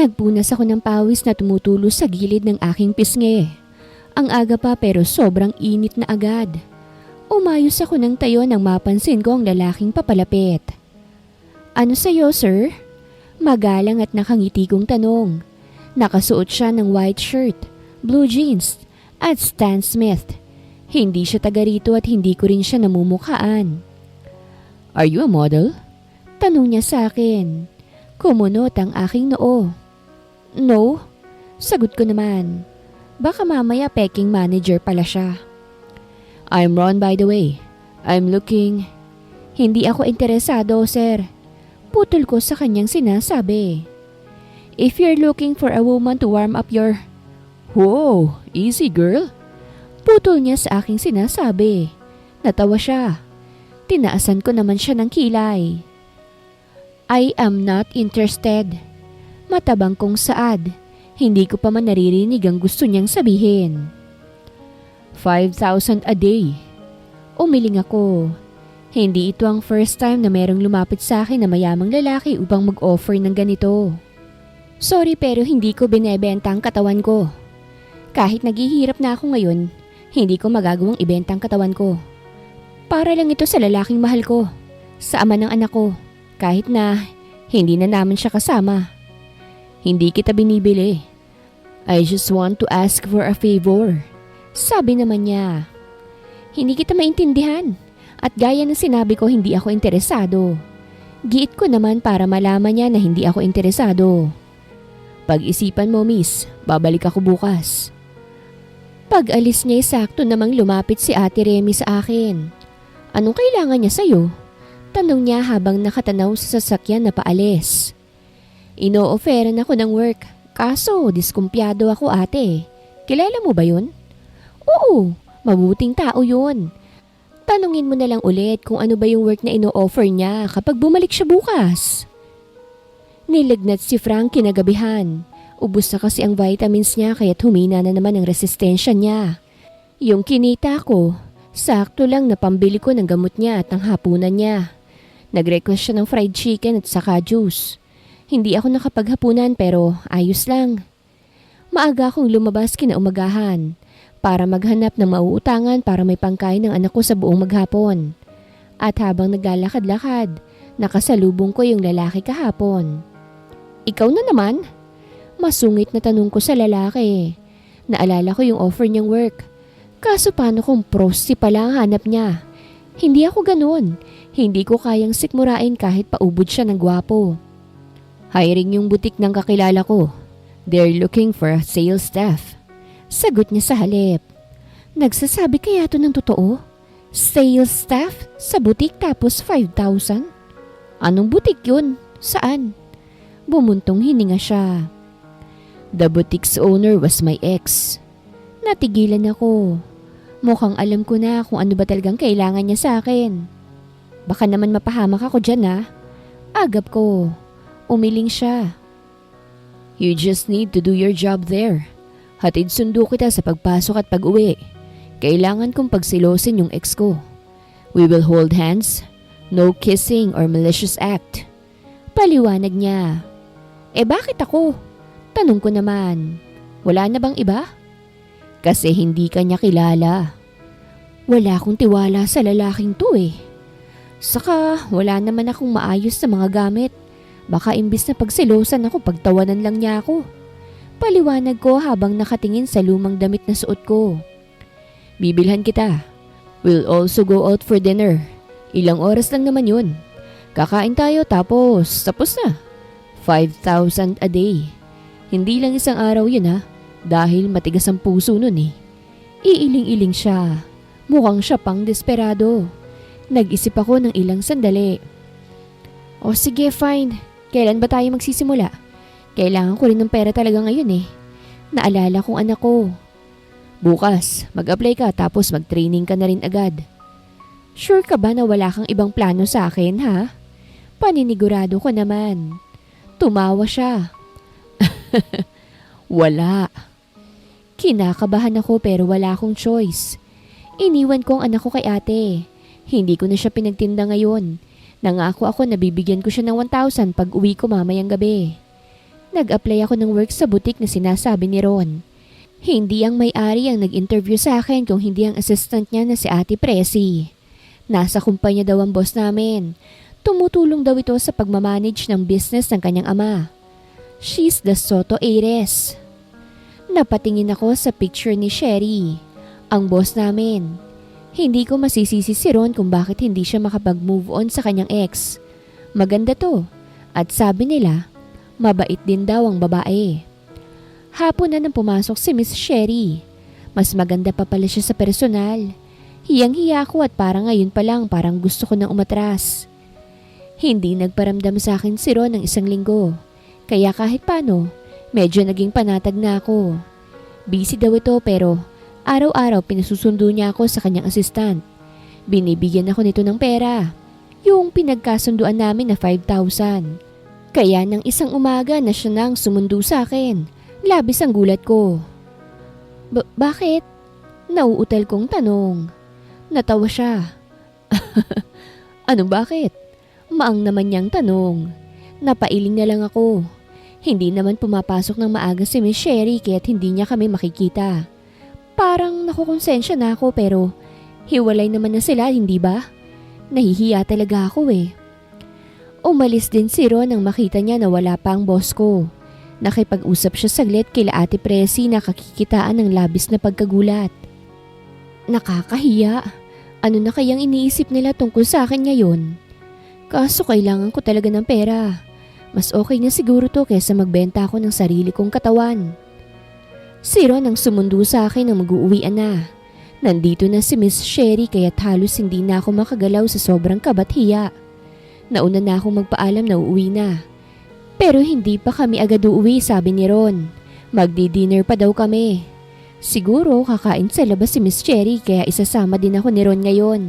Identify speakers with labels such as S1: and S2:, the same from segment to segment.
S1: Nagpunas ako ng pawis na tumutulo sa gilid ng aking pisngi. Ang aga pa pero sobrang init na agad. Umayos ako ng tayo nang mapansin ko ang lalaking papalapit. "Ano sa'yo, sir?" Magalang at nakangiti kong tanong. Nakasuot siya ng white shirt, blue jeans, at Stan Smith. Hindi siya taga rito at hindi ko rin siya namumukhaan. "Are you a model?" Tanong niya sa akin. Kumunot ang aking noo. "No," sagot ko naman. Baka mamaya peking manager pala siya. "I'm Ron, by the way. I'm looking..." "Hindi ako interesado, sir." Putol ko sa kanyang sinasabi. "If you're looking for a woman to warm up your..." "Whoa, easy girl." Putol niya sa aking sinasabi. Natawa siya. Tinaasan ko naman siya ng kilay. "I am not interested." Matabang kong saad. Hindi ko pa man naririnig ang gusto niyang sabihin. 5,000 a day. Umiling ako. Hindi ito ang first time na merong lumapit sa akin na mayamang lalaki upang mag-offer ng ganito. "Sorry pero hindi ko binebenta ang katawan ko. Kahit naghihirap na ako ngayon, hindi ko magagawang ibenta ang katawan ko. Para lang ito sa lalaking mahal ko, sa ama ng anak ko, kahit na hindi na namin siya kasama. Hindi kita binibili. I just want to ask for a favor." Sabi naman niya. Hindi kita maintindihan at gaya ng sinabi ko hindi ako interesado. Giit ko naman para malaman niya na hindi ako interesado. "Pag-isipan mo, miss, babalik ako bukas." Pag-alis niya sakto namang lumapit si Ate Remy sa akin. "Anong kailangan niya sa'yo?" Tanong niya habang nakatanaw sa sasakyan na paalis. "Ino-offeran ako ng work, kaso diskumpiyado ako, ate. Kilala mo ba yun?" "Oo, mabuting tao yun. Tanungin mo na lang ulit kung ano ba yung work na ino-offer niya kapag bumalik siya bukas." Nilagnat si Frank kinagabihan. Ubus na kasi ang vitamins niya kaya't humina na naman ang resistensya niya. Yung kinita ko, sakto lang na pambili ko ng gamot niya at ng hapunan niya. Nag-request siya ng fried chicken at saka juice. Hindi ako nakapaghapunan pero ayos lang. Maaga akong lumabas kinaumagahan para maghanap ng mauutangan para may pangkain ng anak ko sa buong maghapon. At habang naglalakad-lakad, nakasalubong ko yung lalaki kahapon. "Ikaw na naman?" Masungit na tanong ko sa lalaki. Naalala ko yung offer niyang work. Kaso paano kung prosti pala ang hanap niya? Hindi ako ganun. Hindi ko kayang sikmurain kahit paubod siya ng gwapo. "Hiring yung butik ng kakilala ko. They're looking for a sales staff." Sagot niya sa halip. Nagsasabi kaya to ng totoo? Sales staff sa butik tapos 5,000? Anong butik yun? Saan? Bumuntong hininga siya. "The boutique's owner was my ex." Natigilan ako. Mukhang alam ko na kung ano ba talagang kailangan niya sa akin. Baka naman mapahamak ako dyan, ha? Agap ko. Umiling siya. "You just need to do your job there. Hatid sundo kita sa pagpasok at pag-uwi. Kailangan kong pagsilosin yung ex ko. We will hold hands. No kissing or malicious act." Paliwanag niya. Bakit ako? Tanong ko naman. Wala na bang iba? Kasi hindi ka niya kilala. Wala akong tiwala sa lalaking to eh. Saka wala naman akong maayos sa mga gamit. Baka imbis na pagsilosan ako, pagtawanan lang niya ako. Paliwanag ko habang nakatingin sa lumang damit na suot ko. "Bibilhan kita. We'll also go out for dinner. Ilang oras lang naman yun. Kakain tayo tapos na. 5,000 a day. Hindi lang isang araw yun ha, dahil matigas ang puso nun eh." Iiling-iling siya. Mukhang siya pang desperado. Nag-isip ako ng ilang sandali. "O sige, fine. Kailan ba tayo magsisimula? Kailangan ko rin ng pera talaga ngayon eh. Naalala kong anak ko." "Bukas, mag-apply ka tapos mag-training ka na rin agad." "Sure ka ba na wala kang ibang plano sa akin ha?" Paninigurado ko naman. Tumawa siya. "Wala." Kinakabahan ako pero wala akong choice. Iniwan ko ang anak ko kay ate. Hindi ko na siya pinagtinda ngayon. Nangako ako na bibigyan ko siya ng 1,000 pag uwi ko mamayang gabi. Nag-apply ako ng work sa butik na sinasabi ni Ron. Hindi ang may-ari ang nag-interview sa akin kung hindi ang assistant niya na si Ate Presi. Nasa kumpanya daw ang boss namin. Tumutulong daw ito sa pagmamanage ng business ng kanyang ama. She's the Soto heiress. Napatingin ako sa picture ni Sherry, ang boss namin. Hindi ko masisisi si Ron kung bakit hindi siya makapag-move on sa kanyang ex. Maganda to. At sabi nila, mabait din daw ang babae. Hapon na nang pumasok si Miss Sherry. Mas maganda pa pala siya sa personal. Hiyang-hiya ako at parang ngayon pa lang parang gusto ko nang umatras. Hindi nagparamdam sa akin si Ron ng 1 linggo. Kaya kahit paano, medyo naging panatag na ako. Busy daw ito pero araw-araw pinasusundo niya ako sa kanyang assistant. Binibigyan ako nito ng pera. Yung pinagkasunduan namin na 5,000. Kaya nang isang umaga na siya nang sumundo sa akin, labis ang gulat ko. Bakit? Nauutal kong tanong. Natawa siya. Anong bakit? Maang naman niyang tanong. Napailing na lang ako. Hindi naman pumapasok ng maaga si Miss Sherry kaya't hindi niya kami makikita. Parang nakukonsensya na ako pero hiwalay naman na sila, hindi ba? Nahihiya talaga ako eh. Umalis din si Ron nang makita niya na wala pa ang boss ko. Nakipag-usap siya saglit kila Ate Presi na kakikitaan ng labis na pagkagulat. Nakakahiya. Ano na kayang iniisip nila tungkol sa akin ngayon? Kaso kailangan ko talaga ng pera. Mas okay na siguro to kaysa magbenta ako ng sarili kong katawan. Si Ron ang sumundo sa akin nang mag-uuwian na. Nandito na si Miss Sherry kaya't halos hindi na ako makagalaw sa sobrang kabathiya. Nauna na akong magpaalam na uuwi na. Pero hindi pa kami agad uuwi, sabi ni Ron. Magdi-dinner pa daw kami. Siguro kakain sa labas si Miss Sherry kaya isasama din ako ni Ron ngayon.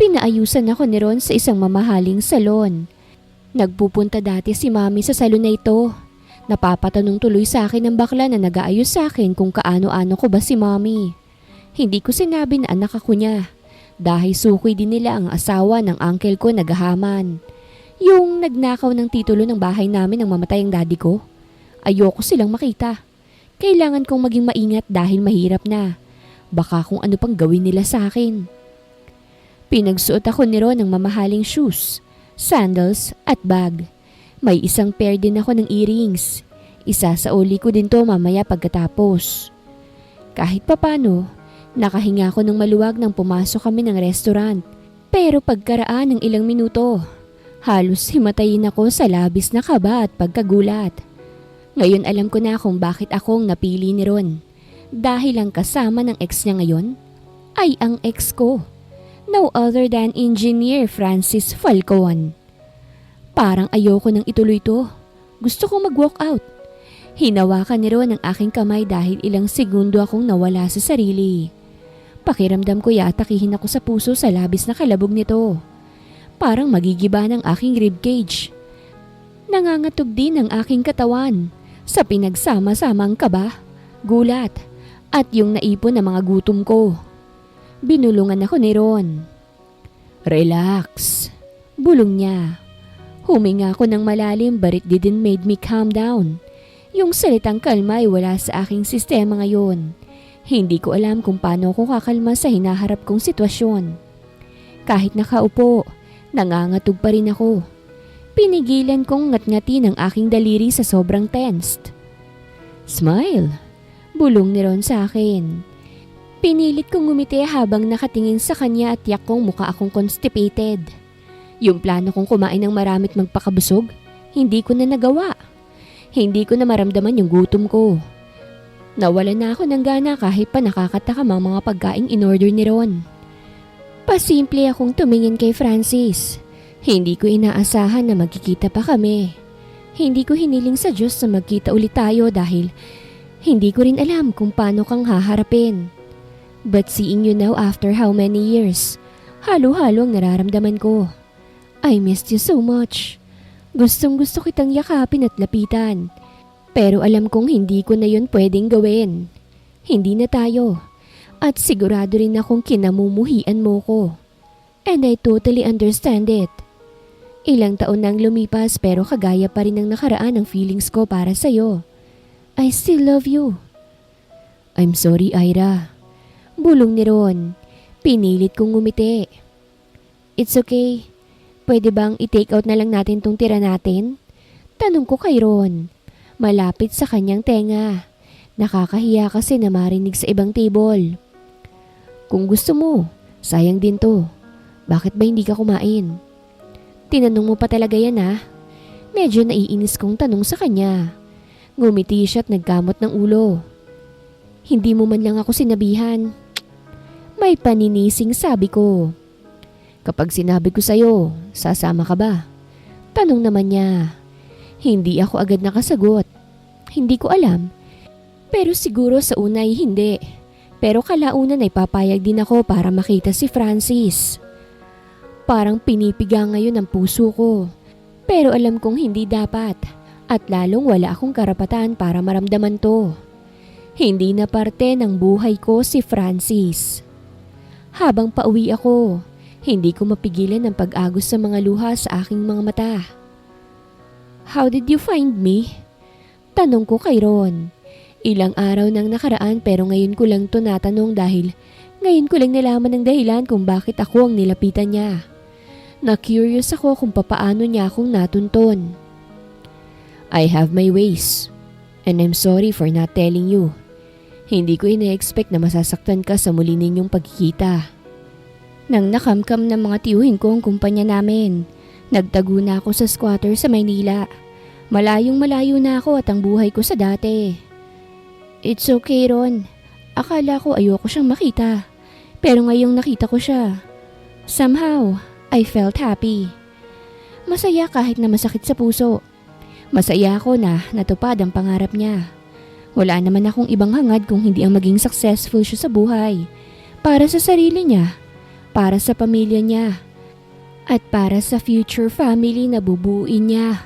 S1: Pinaayusan ako ni Ron sa isang mamahaling salon. Nagpupunta dati si Mami sa salon na ito. Napapatanong tuloy sa akin ng bakla na nag-aayos sa akin kung kaano-ano ko ba si Mami. Hindi ko sinabi na anak ako niya. Dahil sukoy din nila ang asawa ng uncle ko naghahaman. Yung nagnakaw ng titulo ng bahay namin ng mamatay ang daddy ko. Ayoko silang makita. Kailangan kong maging maingat dahil mahirap na. Baka kung ano pang gawin nila sa akin. Pinagsuot ako ni Ron ng mamahaling shoes, sandals at bag. May isang pair din ako ng earrings. Isasauli ko din to mamaya pagkatapos. Kahit papano, nakahinga ako ng maluwag nang pumasok kami ng restaurant. Pero pagkaraan ng ilang minuto, halos himatayin ako sa labis na kaba at pagkagulat. Ngayon alam ko na kung bakit akong napili ni Ron. Dahil ang kasama ng ex niya ngayon ay ang ex ko. No other than Engineer Francis Falcon. Parang ayoko nang ituloy to. Gusto kong mag-walk out. Hinawakan ni Ron ang aking kamay dahil ilang segundo akong nawala sa sarili. Pakiramdam ko yatakihin ako sa puso sa labis na kalabog nito. Parang magigiba ng aking ribcage. Nangangatog din ang aking katawan sa pinagsama-samang kaba, gulat at yung naipon na mga gutom ko. Binulungan ako ni Ron. Relax, bulong niya. Huminga ako ng malalim but it didn't made me calm down. Yung salitang kalma ay wala sa aking sistema ngayon. Hindi ko alam kung paano ako kakalma sa hinaharap kong sitwasyon. Kahit nakaupo, nangangatog pa rin ako. Pinigilan kong ngat-ngati ng aking daliri sa sobrang tensed. Smile, bulong ni Ron sa akin. Pinilit kong ngumiti habang nakatingin sa kanya at tiyak kong mukha akong constipated. Yung plano kong kumain ng marami't magpakabusog, hindi ko na nagawa. Hindi ko na maramdaman yung gutom ko. Nawala na ako ng gana kahit pa nakakatakam ang mga pagkaing in-order ni Ron. Pasimple akong tumingin kay Francis. Hindi ko inaasahan na magkikita pa kami. Hindi ko hiniling sa Diyos na magkita ulit tayo dahil hindi ko rin alam kung paano kang haharapin. But seeing you now after how many years, halo-halo ang nararamdaman ko. I missed you so much. Gustong gusto kitang yakapin at lapitan. Pero alam kong hindi ko na yun pwedeng gawin. Hindi na tayo. At sigurado rin akong kinamumuhian mo ko. And I totally understand it. Ilang taon nang lumipas pero kagaya pa rin ng nakaraan ang feelings ko para sa'yo. I still love you. I'm sorry, Ira. Bulong ni Ron. Pinilit kong ngumiti. It's okay. Pwede bang i-take out na lang natin tong tira natin? Tanong ko kay Ron. Malapit sa kanyang tenga. Nakakahiya kasi na marinig sa ibang table. Kung gusto mo, sayang din to. Bakit ba hindi ka kumain? Tinanong mo pa talaga yan ha? Medyo naiinis kong tanong sa kanya. Ngumiti siya at nagkamot ng ulo. Hindi mo man lang ako sinabihan. May paninising sabi ko. Kapag sinabi ko sa'yo, sasama ka ba? Tanong naman niya. Hindi ako agad nakasagot. Hindi ko alam. Pero siguro sa una ay hindi. Pero kalaunan ay papayag din ako para makita si Francis. Parang pinipiga ngayon ang puso ko. Pero alam kong hindi dapat. At lalong wala akong karapatan para maramdaman to. Hindi na parte ng buhay ko si Francis. Habang pauwi ako, hindi ko mapigilan ang pag-agos sa mga luha sa aking mga mata. How did you find me? Tanong ko kay Ron. Ilang araw nang nakaraan pero ngayon ko lang to natanong dahil ngayon ko lang nalaman ng dahilan kung bakit ako ang nilapitan niya. Na-curious ako kung papaano niya akong natunton. I have my ways and I'm sorry for not telling you. Hindi ko ina-expect na masasaktan ka sa muli ninyong pagkikita. Nang nakamkam ng mga tiyuhin ko ang kumpanya namin, nagtago na ako sa squatter sa Maynila. Malayong malayo na ako at ang buhay ko sa dati. It's okay, Ron. Akala ko ayoko siyang makita. Pero ngayong nakita ko siya, somehow, I felt happy. Masaya kahit na masakit sa puso. Masaya ako na natupad ang pangarap niya. Wala naman akong ibang hangad kung hindi ang maging successful siya sa buhay. Para sa sarili niya, para sa pamilya niya, at para sa future family na bubuuin niya,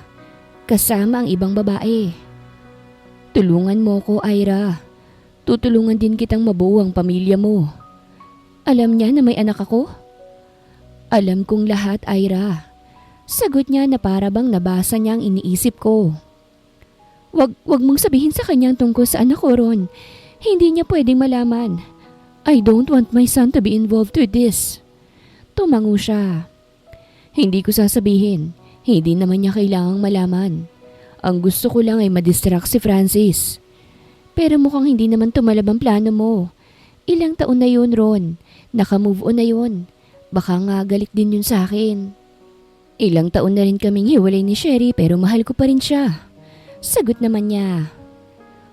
S1: kasama ang ibang babae. Tulungan mo ko, Ira. Tutulungan din kitang mabuo ang pamilya mo. Alam niya na may anak ako? Alam kong lahat, Ira. Sagot niya na para bang nabasa niya ang iniisip ko. Wag mong sabihin sa kanyang tungkol sa anak ko, Ron. Hindi niya pwedeng malaman. I don't want my son to be involved with this. Tumango siya. Hindi ko sasabihin. Hindi naman niya kailangang malaman. Ang gusto ko lang ay madistract si Francis. Pero mukhang hindi naman tumalab ang plano mo. Ilang taon na yun, Ron. Naka-move on na yun. Baka nga galit din yun sa akin. Ilang taon na rin kaming hiwalay ni Sherry pero mahal ko pa rin siya. Sagot naman niya.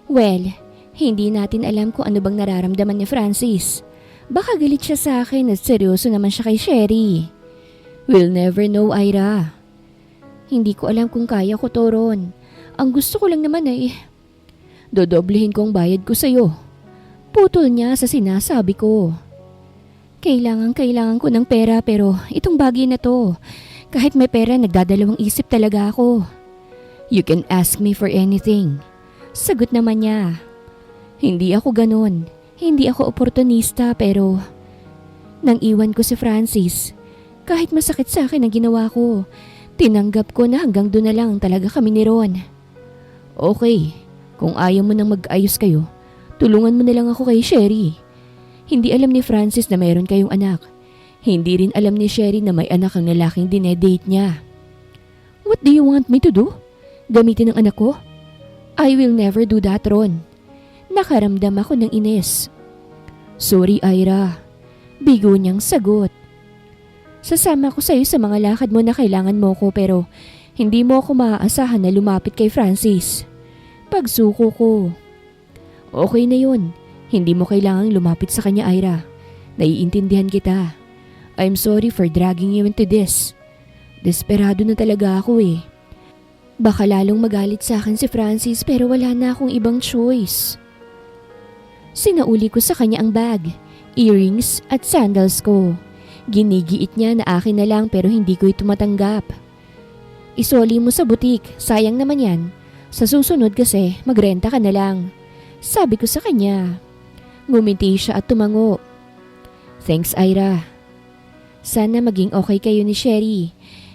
S1: Well, hindi natin alam kung ano bang nararamdaman ni Francis. Baka galit siya sa akin at seryoso naman siya kay Sherry. We'll never know, Ira. Hindi ko alam kung kaya ko to, Ron. Ang gusto ko lang naman ay dodoblehin ko ang bayad ko sa'yo. Putol niya sa sinasabi ko. Kailangan ko ng pera pero itong bagay na to, kahit may pera nagdadalawang isip talaga ako. You can ask me for anything. Sagot naman niya. Hindi ako ganun. Hindi ako oportunista pero nang iwan ko si Francis, kahit masakit sa akin ang ginawa ko, tinanggap ko na hanggang doon na lang talaga kami ni Ron. Okay, kung ayaw mo nang mag-ayos kayo, tulungan mo na lang ako kay Sherry. Hindi alam ni Francis na mayroon kayong anak. Hindi rin alam ni Sherry na may anak ang lalaking dinedate niya. What do you want me to do? Gamitin ang anak ko? I will never do that, Ron. Nakaramdam ako ng inis. Sorry, Ira. Bigo niyang sagot. Sasama ko sa'yo sa mga lakad mo na kailangan mo ko pero hindi mo ako maaasahan na lumapit kay Francis. Pagsuko ko. Okay na yun. Hindi mo kailangang lumapit sa kanya, Ira. Naiintindihan kita. I'm sorry for dragging you into this. Desperado na talaga ako eh. Baka lalong magalit sa akin si Francis pero wala na akong ibang choice. Sinauli ko sa kanya ang bag, earrings at sandals ko. Ginigiit niya na akin na lang pero hindi ko ito matanggap. Isoli mo sa butik, sayang naman yan. Sa susunod kasi magrenta ka na lang. Sabi ko sa kanya. Ngumiti siya at tumango. Thanks, Ira. Sana maging okay kayo ni Sherry.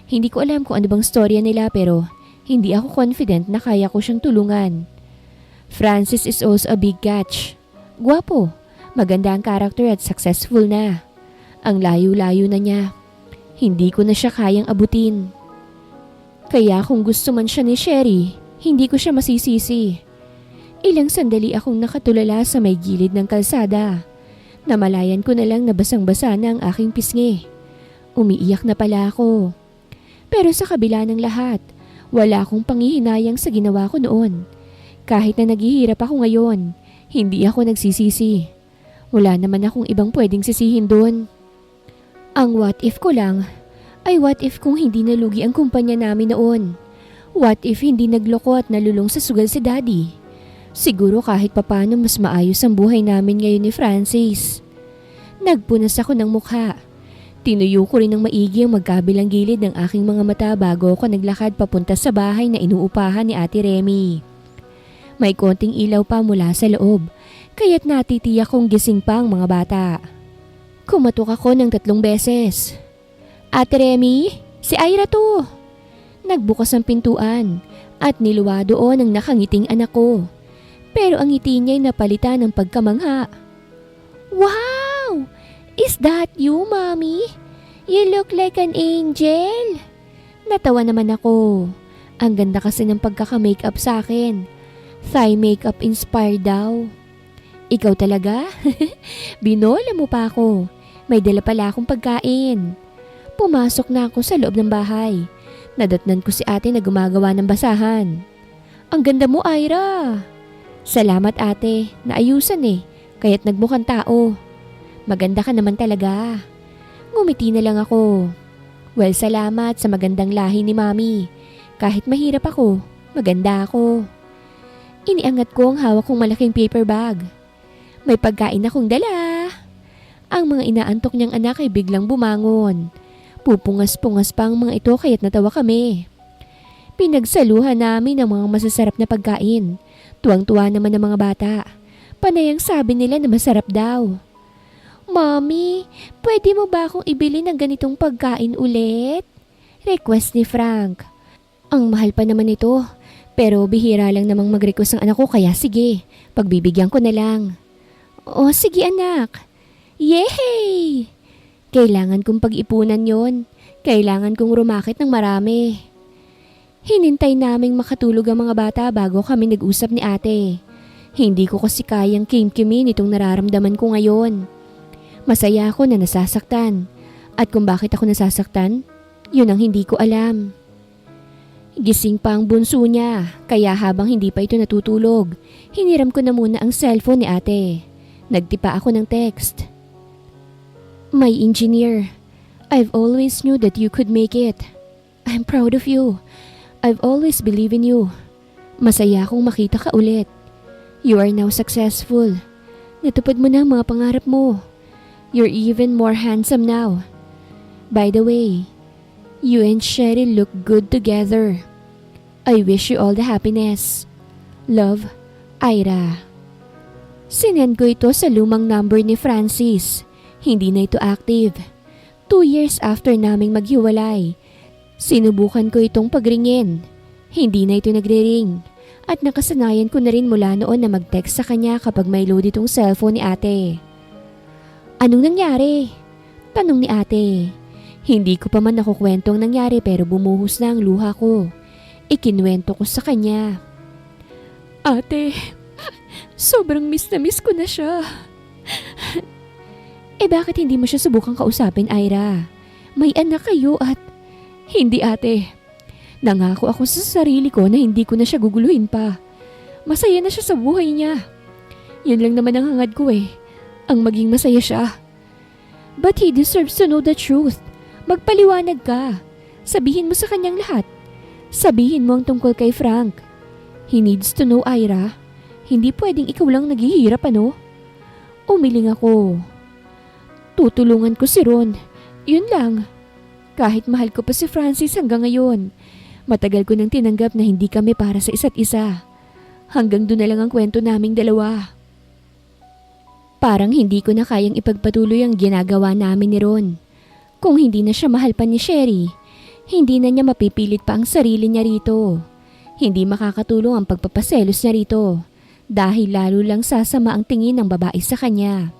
S1: Hindi ko alam kung ano bang storya nila pero hindi ako confident na kaya ko siyang tulungan. Francis is also a big catch. Gwapo, maganda ang character at successful na. Ang layo-layo na niya. Hindi ko na siya kayang abutin. Kaya kung gusto man siya ni Sherry, hindi ko siya masisisi. Ilang sandali akong nakatulala sa may gilid ng kalsada. Namalayan ko na lang na basang-basa na ang aking pisngi. Umiiyak na pala ako. Pero sa kabila ng lahat, wala akong panghihinayang sa ginawa ko noon. Kahit na naghihirap ako ngayon, hindi ako nagsisisi. Wala naman akong ibang pwedeng sisihin doon. Ang what if ko lang ay what if kung hindi nalugi ang kumpanya namin noon. What if hindi nagloko at nalulong sa sugal si Daddy. Siguro kahit papano mas maayos ang buhay namin ngayon ni Francis. Nagpunas ako ng mukha. Tinuyo ko rin ng maigi ang magkabilang gilid ng aking mga mata bago ako naglakad papunta sa bahay na inuupahan ni Ate Remy. May konting ilaw pa mula sa loob, kaya't natitiyak kong gising pa ang mga bata. Kumatok ako ng 3 beses. Ate Remy, si Ira to. Nagbukas ang pintuan at niluwa doon ang nakangiting anak ko. Pero ang ngiti niya'y napalitan ng pagkamangha. Wow! Is that you, Mommy? You look like an angel. Natawa naman ako. Ang ganda kasi ng pagkaka-makeup sa akin. Thigh makeup inspired daw. Ikaw talaga? Binola mo pa ako. May dala pala akong pagkain. Pumasok na ako sa loob ng bahay. Nadatnan ko si ate na gumagawa ng basahan. Ang ganda mo, Ira. Salamat ate, naayusan kaya't nagmukhang tao. Maganda ka naman talaga. Ngumiti na lang ako. Well, salamat sa magandang lahi ni Mami. Kahit mahirap ako, maganda ako. Iniangat ko ang hawak kong malaking paper bag. May pagkain akong dala. Ang mga inaantok niyang anak ay biglang bumangon. Pupungas-pungas pa ang mga ito kaya't natawa kami. Pinagsaluhan namin ang mga masasarap na pagkain. Tuwang-tuwa naman ang mga bata. Panay ang sabi nila na masarap daw. Mommy, pwede mo ba akong ibili ng ganitong pagkain ulit? Request ni Frank. Ang mahal pa naman ito. Pero bihira lang namang mag-request ang anak ko kaya sige, pagbibigyan ko na lang. Oh, sige anak. Yay! Kailangan kong pag-ipunan yon. Kailangan kong rumakit ng marami. Hinintay naming makatulog ang mga bata bago kami nag-usap ni ate. Hindi ko kasi kayang kimkimin itong nararamdaman ko ngayon. Masaya ako na nasasaktan. At kung bakit ako nasasaktan, yun ang hindi ko alam. Gising pa ang bunso niya, kaya habang hindi pa ito natutulog, hiniram ko na muna ang cellphone ni ate. Nagtipa ako ng text. My engineer, I've always knew that you could make it. I'm proud of you. I've always believed in you. Masaya akong makita ka ulit. You are now successful. Natupad mo na ang mga pangarap mo. You're even more handsome now. By the way, you and Sherry look good together. I wish you all the happiness. Love, Ira. Sinend ko ito sa lumang number ni Francis. Hindi na ito active. 2 years after naming maghiwalay. Sinubukan ko itong pagringin. Hindi na ito nagre-ring. At nakasanayan ko na rin mula noon na mag-text sa kanya kapag may load itong cellphone ni ate. Anong nangyari? Tanong ni ate. Hindi ko pa man nakukwento ang nangyari pero bumuhos na ang luha ko. Ikinwento ko sa kanya. Ate, sobrang miss na miss ko na siya. Bakit hindi mo siya subukang kausapin, Ira? May anak kayo at... Hindi ate. Nangako ako sa sarili ko na hindi ko na siya guguluhin pa. Masaya na siya sa buhay niya. Yun lang naman ang hangad ko ang maging masaya siya. But he deserves to know the truth. Magpaliwanag ka. Sabihin mo sa kanyang lahat. Sabihin mo ang tungkol kay Frank. He needs to know, Ira. Hindi pwedeng ikaw lang naghihirap, ano? Umiling ako. Tutulungan ko si Ron. Yun lang. Kahit mahal ko pa si Francis hanggang ngayon. Matagal ko nang tinanggap na hindi kami para sa isa't isa. Hanggang doon na lang ang kwento naming dalawa. Parang hindi ko na kayang ipagpatuloy ang ginagawa namin ni Ron. Kung hindi na siya mahal pa ni Sherry, Hindi na niya mapipilit pa ang sarili niya rito. Hindi makakatulong ang pagpapaselos niya rito dahil lalo lang sasama ang tingin ng babae sa kanya.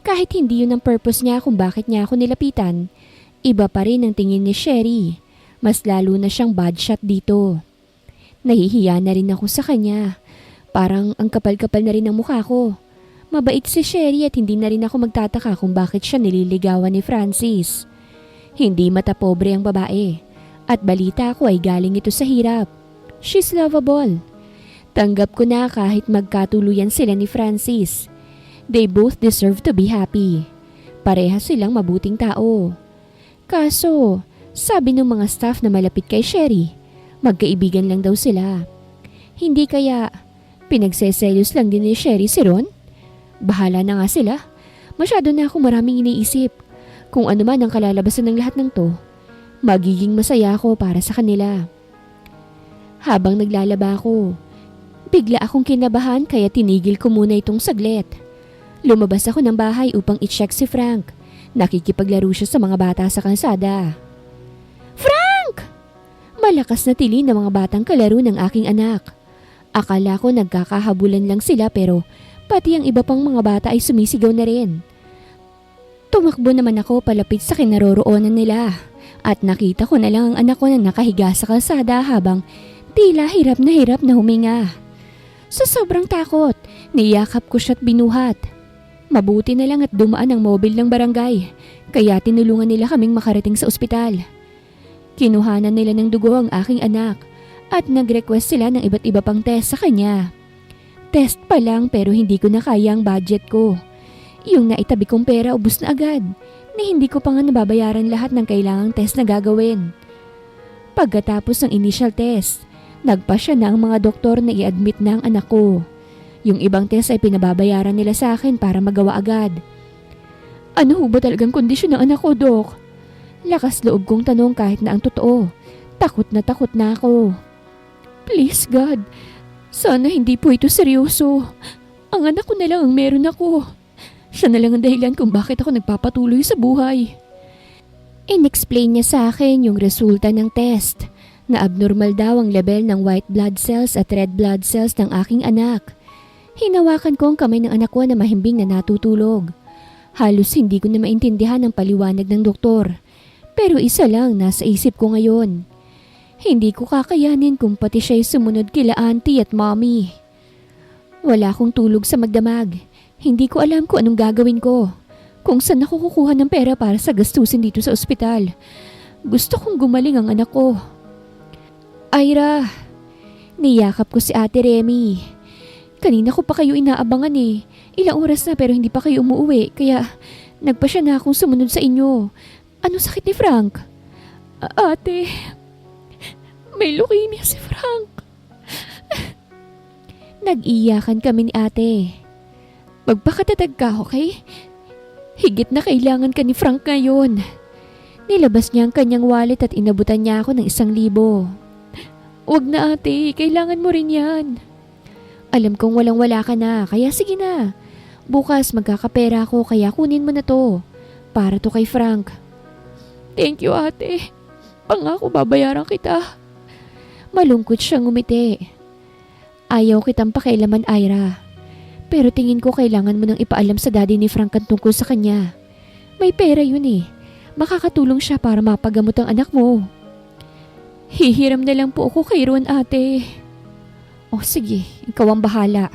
S1: Kahit hindi yun ang purpose niya kung bakit niya ako nilapitan, iba pa rin ang tingin ni Sherry. Mas lalo na siyang bad shot dito. Nahihiya na rin ako sa kanya. Parang ang kapal-kapal na rin ang mukha ko. Mabait si Sherry at hindi na rin ako magtataka kung bakit siya nililigawan ni Francis. Hindi matapobre ang babae at balita ko ay galing ito sa hirap. She's lovable. Tanggap ko na kahit magkatuluyan sila ni Francis. They both deserve to be happy. Parehas silang mabuting tao. Kaso, sabi ng mga staff na malapit kay Sherry, magkaibigan lang daw sila. Hindi kaya pinagseselos lang din ni Sherry si Ron? Bahala na nga sila. Masyado na ako maraming iniisip. Kung ano man ang kalalabasan ng lahat ng to, magiging masaya ako para sa kanila. Habang naglalaba ako, bigla akong kinabahan kaya tinigil ko muna itong saglit. Lumabas ako ng bahay upang i-check si Frank. Nakikipaglaro siya sa mga bata sa kalsada. Frank! Malakas na tili ng mga batang kalaro ng aking anak. Akala ko nagkakahabulan lang sila pero pati ang iba pang mga bata ay sumisigaw na rin. Tumakbo naman ako palapit sa kinaroroonan nila at nakita ko na lang ang anak ko na nakahiga sa kalsada habang tila hirap na huminga. Sa sobrang takot, niyakap ko siya at binuhat. Mabuti na lang at dumaan ang mobil ng barangay, kaya tinulungan nila kaming makarating sa ospital. Kinuhanan nila ng dugo ang aking anak at nag-request sila ng iba't iba pang test sa kanya. Test pa lang pero hindi ko na kaya ang budget ko. Yung naitabi kong pera ubos na agad, na hindi ko pa nga nababayaran lahat ng kailangang test na gagawin. Pagkatapos ng initial test, nagpasya na ang mga doktor na i-admit na ang anak ko. Yung ibang test ay pinababayaran nila sa akin para magawa agad. Ano ho ba talagang kondisyon ng anak ko, Dok? Lakas loob kong tanong kahit na ang totoo. Takot na ako. Please God, sana hindi po ito seryoso. Ang anak ko na lang ang meron ako. Siya na lang ang dahilan kung bakit ako nagpapatuloy sa buhay. In-explain niya sa akin yung resulta ng test na abnormal daw ang level ng white blood cells at red blood cells ng aking anak. Hinawakan ko ang kamay ng anak ko na mahimbing na natutulog. Halos hindi ko na maintindihan ang paliwanag ng doktor. Pero isa lang nasa isip ko ngayon. Hindi ko kakayanin kung pati siya'y sumunod kila auntie at mommy. Wala akong tulog sa magdamag. Hindi ko alam kung anong gagawin ko. Kung saan ako kukuha ng pera para sa gastusin dito sa ospital. Gusto kong gumaling ang anak ko. Ira, niyakap ko si Ate Remy. Kanina ko pa kayo inaabangan eh. Ilang oras na pero hindi pa kayo umuwi. Kaya nagpasya na akong sumunod sa inyo. Ano sakit ni Frank? Ate, may leukemia si Frank. Nag-iyakan kami ni ate. Magpakatatag ka, okay? Higit na kailangan ka ni Frank ngayon. Nilabas niya ang kanyang wallet at inabutan niya ako ng 1,000. Huwag na ate, kailangan mo rin yan. Alam kong walang-wala ka na, kaya sige na. Bukas magkakapera ako kaya kunin mo na to. Para to kay Frank. Thank you ate. Pangako babayaran kita. Malungkot siyang ngumiti. Ayaw kitang pakialaman, Ira. Pero tingin ko kailangan mo nang ipaalam sa daddy ni Frank ang tungkol sa kanya. May pera yun eh. Makakatulong siya para mapagamot ang anak mo. Hihiram na lang po ako kay Ron, ate. O sige, ikaw ang bahala.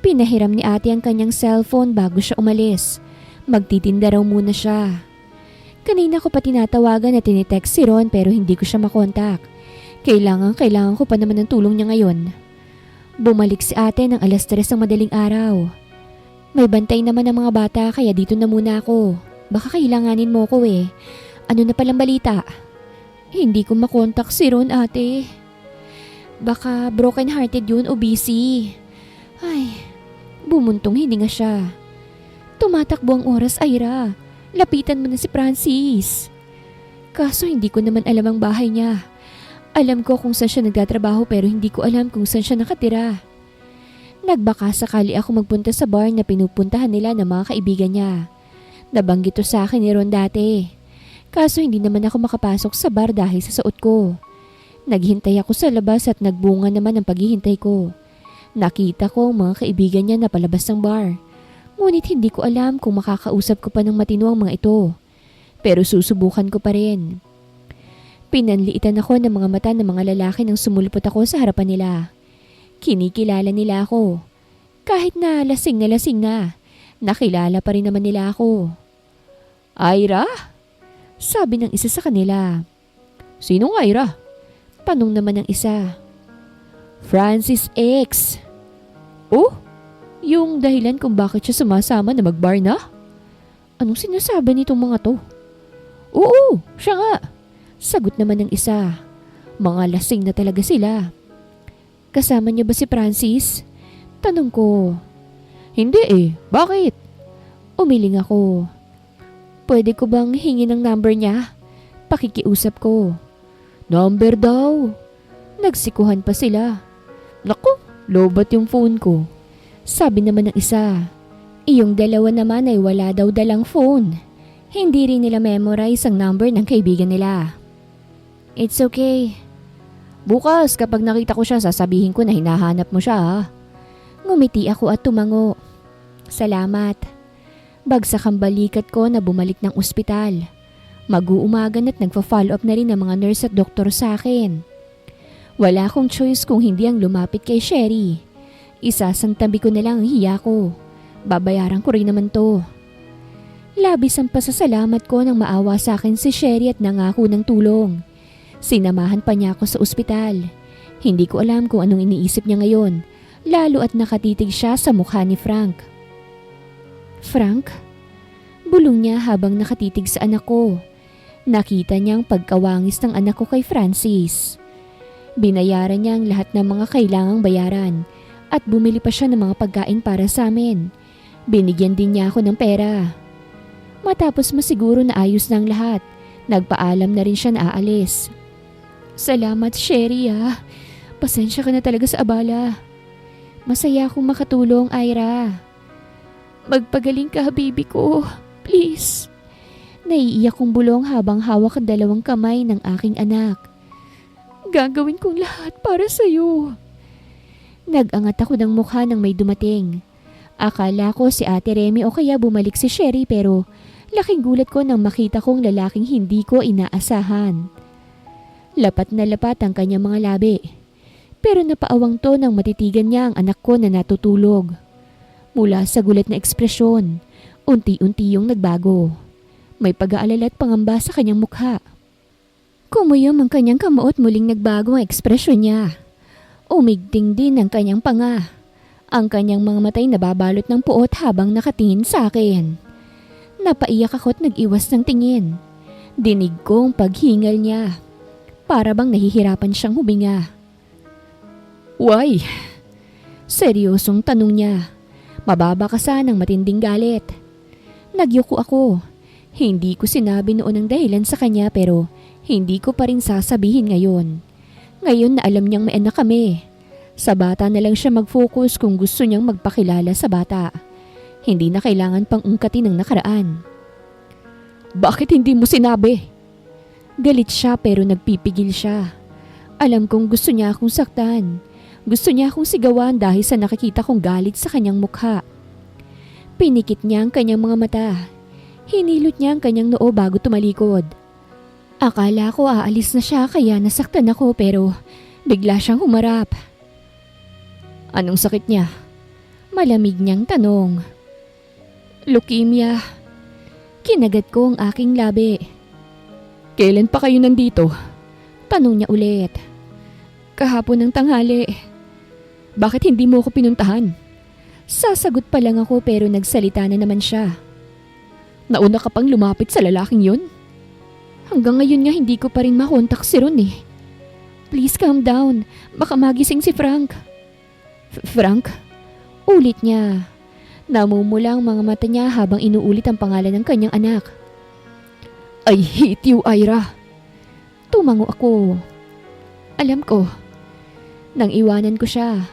S1: Pinahiram ni ate ang kanyang cellphone bago siya umalis. Magtitinda raw muna siya. Kanina ko pa tinatawagan at tinitext si Ron pero hindi ko siya makontak. Kailangan ko pa naman ng tulong niya ngayon. Bumalik si ate ng 3:00 ng madaling araw. May bantay naman ang mga bata kaya dito na muna ako. Baka kailanganin mo ko eh. Ano na palang balita? Hindi ko makontak si Ron, ate. Baka broken hearted yun o busy. Ay, bumuntong hininga siya. Tumatakbo ang oras, Ira. Lapitan mo na si Francis. Kaso hindi ko naman alam ang bahay niya. Alam ko kung saan siya nagtatrabaho pero hindi ko alam kung saan siya nakatira. Nagbaka sakali ako magpunta sa bar na pinupuntahan nila ng mga kaibigan niya. Nabanggit to sa akin ni Ron dati. Kaso hindi naman ako makapasok sa bar dahil sa suot ko. Naghintay ako sa labas at nagbunga naman ang paghihintay ko. Nakita ko ang mga kaibigan niya na palabas ng bar. Ngunit hindi ko alam kung makakausap ko pa ng matino ang mga ito. Pero susubukan ko pa rin. Pinanliitan ako ng mga mata ng mga lalaki nang sumulpot ako sa harapan nila. Kinikilala nila ako. Kahit na lasing na, nakilala pa rin naman nila ako. Ira? Sabi ng isa sa kanila. Sinong Ira? Tanong naman ng isa. Francis X. Oh, yung dahilan kung bakit siya sumasama na magbar na? Anong sinasabi nitong mga to? Oo, siya nga. Sagot naman ng isa. Mga lasing na talaga sila. Kasama niyo ba si Francis? Tanong ko. Hindi eh, bakit? Umiling ako. Pwede ko bang hingi ng number niya? Pakikiusap ko. Number daw. Nagsikuhan pa sila. Naku, lobat yung phone ko. Sabi naman ng isa. Iyong dalawa naman ay wala daw dalang phone. Hindi rin nila memorize ang number ng kaibigan nila. It's okay. Bukas kapag nakita ko siya sasabihin ko na hinahanap mo siya ha. Ngumiti ako at tumango. Salamat. Bagsak ang balikat ko na bumalik ng ospital. Mag-uumagan at nagfa-follow up na rin ang mga nurse at doktor sa akin. Wala akong choice kung hindi ang lumapit kay Sherry. Isasantabi ko na lang ang hiya ko. Babayaran ko rin naman to. Labis ang pasasalamat ko nang maawa sa akin si Sherry at nangako ng tulong. Sinamahan pa niya ako sa ospital. Hindi ko alam kung anong iniisip niya ngayon, lalo at nakatitig siya sa mukha ni Frank. Frank? Bulong niya habang nakatitig sa anak ko. Nakita niya ang pagkawangis ng anak ko kay Francis. Binayaran niya ang lahat ng mga kailangang bayaran at bumili pa siya ng mga pagkain para sa amin. Binigyan din niya ako ng pera. Matapos masiguro na ayos na ang lahat, nagpaalam na rin siya na aalis. Salamat, Sherry ah. Pasensya ka na talaga sa abala. Masaya akong makatulong, Ira. Magpagaling ka, baby ko. Please. Naiiyak kong bulong habang hawak ang dalawang kamay ng aking anak. Gagawin kong lahat para sa'yo. Nag-angat ako ng mukha nang may dumating. Akala ko si Ate Remy o kaya bumalik si Sherry pero laking gulat ko nang makita kong lalaking hindi ko inaasahan. Lapat na lapat ang kanyang mga labi. Pero napaawang to nang matitigan niya ang anak ko na natutulog. Mula sa gulat na ekspresyon, unti-unti yung nagbago. May pag-aalala at pangamba sa kanyang mukha. Kumuyom ang kanyang kamuot, muling nagbago ang ekspresyon niya. Umigting din ang kanyang panga. Ang kanyang mga matay nababalot ng puot habang nakatingin sa akin. Napaiyak ako at nag-iwas ng tingin. Dinig ko ang paghingal niya. Para bang nahihirapan siyang huminga. Why? Seryosong tanong niya. Mababa ka sanang matinding galit. Nagyuko ako. Hindi ko sinabi noon ang dahilan sa kanya pero hindi ko pa rin sasabihin ngayon. Ngayon na alam niyang may anak kami. Sa bata na lang siya mag-focus kung gusto niyang magpakilala sa bata. Hindi na kailangan pang ungkatin ang nakaraan. Bakit hindi mo sinabi? Galit siya pero nagpipigil siya. Alam kong gusto niya akong saktan. Gusto niya akong sigawan dahil sa nakikita kong galit sa kanyang mukha. Pinikit niya ang kanyang mga mata. Hinilot niya ang kanyang noo bago tumalikod. Akala ko aalis na siya kaya nasaktan ako pero bigla siyang humarap. Anong sakit niya? Malamig niyang tanong. Leukemia. Kinagat ko ang aking labi. Kailan pa kayo nandito? Tanong niya ulit. Kahapon ng tanghali. Bakit hindi mo ako pinuntahan? Sasagot pa lang ako pero nagsalita na naman siya. Nauna ka pang lumapit sa lalaking yun? Hanggang ngayon nga hindi ko pa rin makontak si Ron eh. Please calm down. Baka magising si Frank. Frank? Ulit niya. Namumula ang mga mata niya habang inuulit ang pangalan ng kanyang anak. I hate you, Ira. Tumango ako. Alam ko. Nang iwanan ko siya,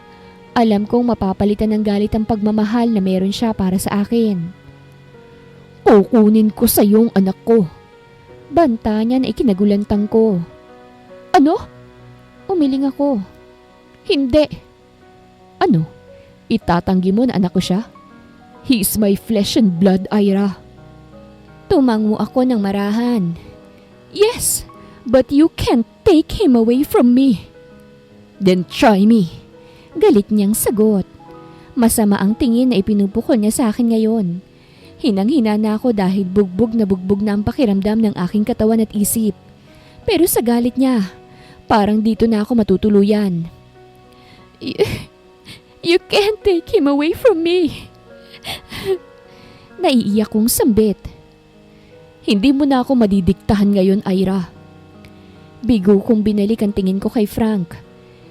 S1: alam kong mapapalitan ng galit ang pagmamahal na meron siya para sa akin. Kukunin ko sa iyong anak ko. Banta niya na ikinagulantang ko. Ano? Umiling ako. Hindi. Ano? Itatanggi mo na anak ko siya? He is my flesh and blood, Ira. Tumango ako ng marahan. Yes, but you can't take him away from me. Then try me. Galit niyang sagot. Masama ang tingin na ipinupukol niya sa akin ngayon. Hinang-hina na ako dahil bugbog na ang pakiramdam ng aking katawan at isip. Pero sa galit niya, parang dito na ako matutuluyan. You can't take him away from me. Naiiyak kong sambit. Hindi mo na ako madidiktahan ngayon, Ira. Bigo kong binalik ang tingin ko kay Frank.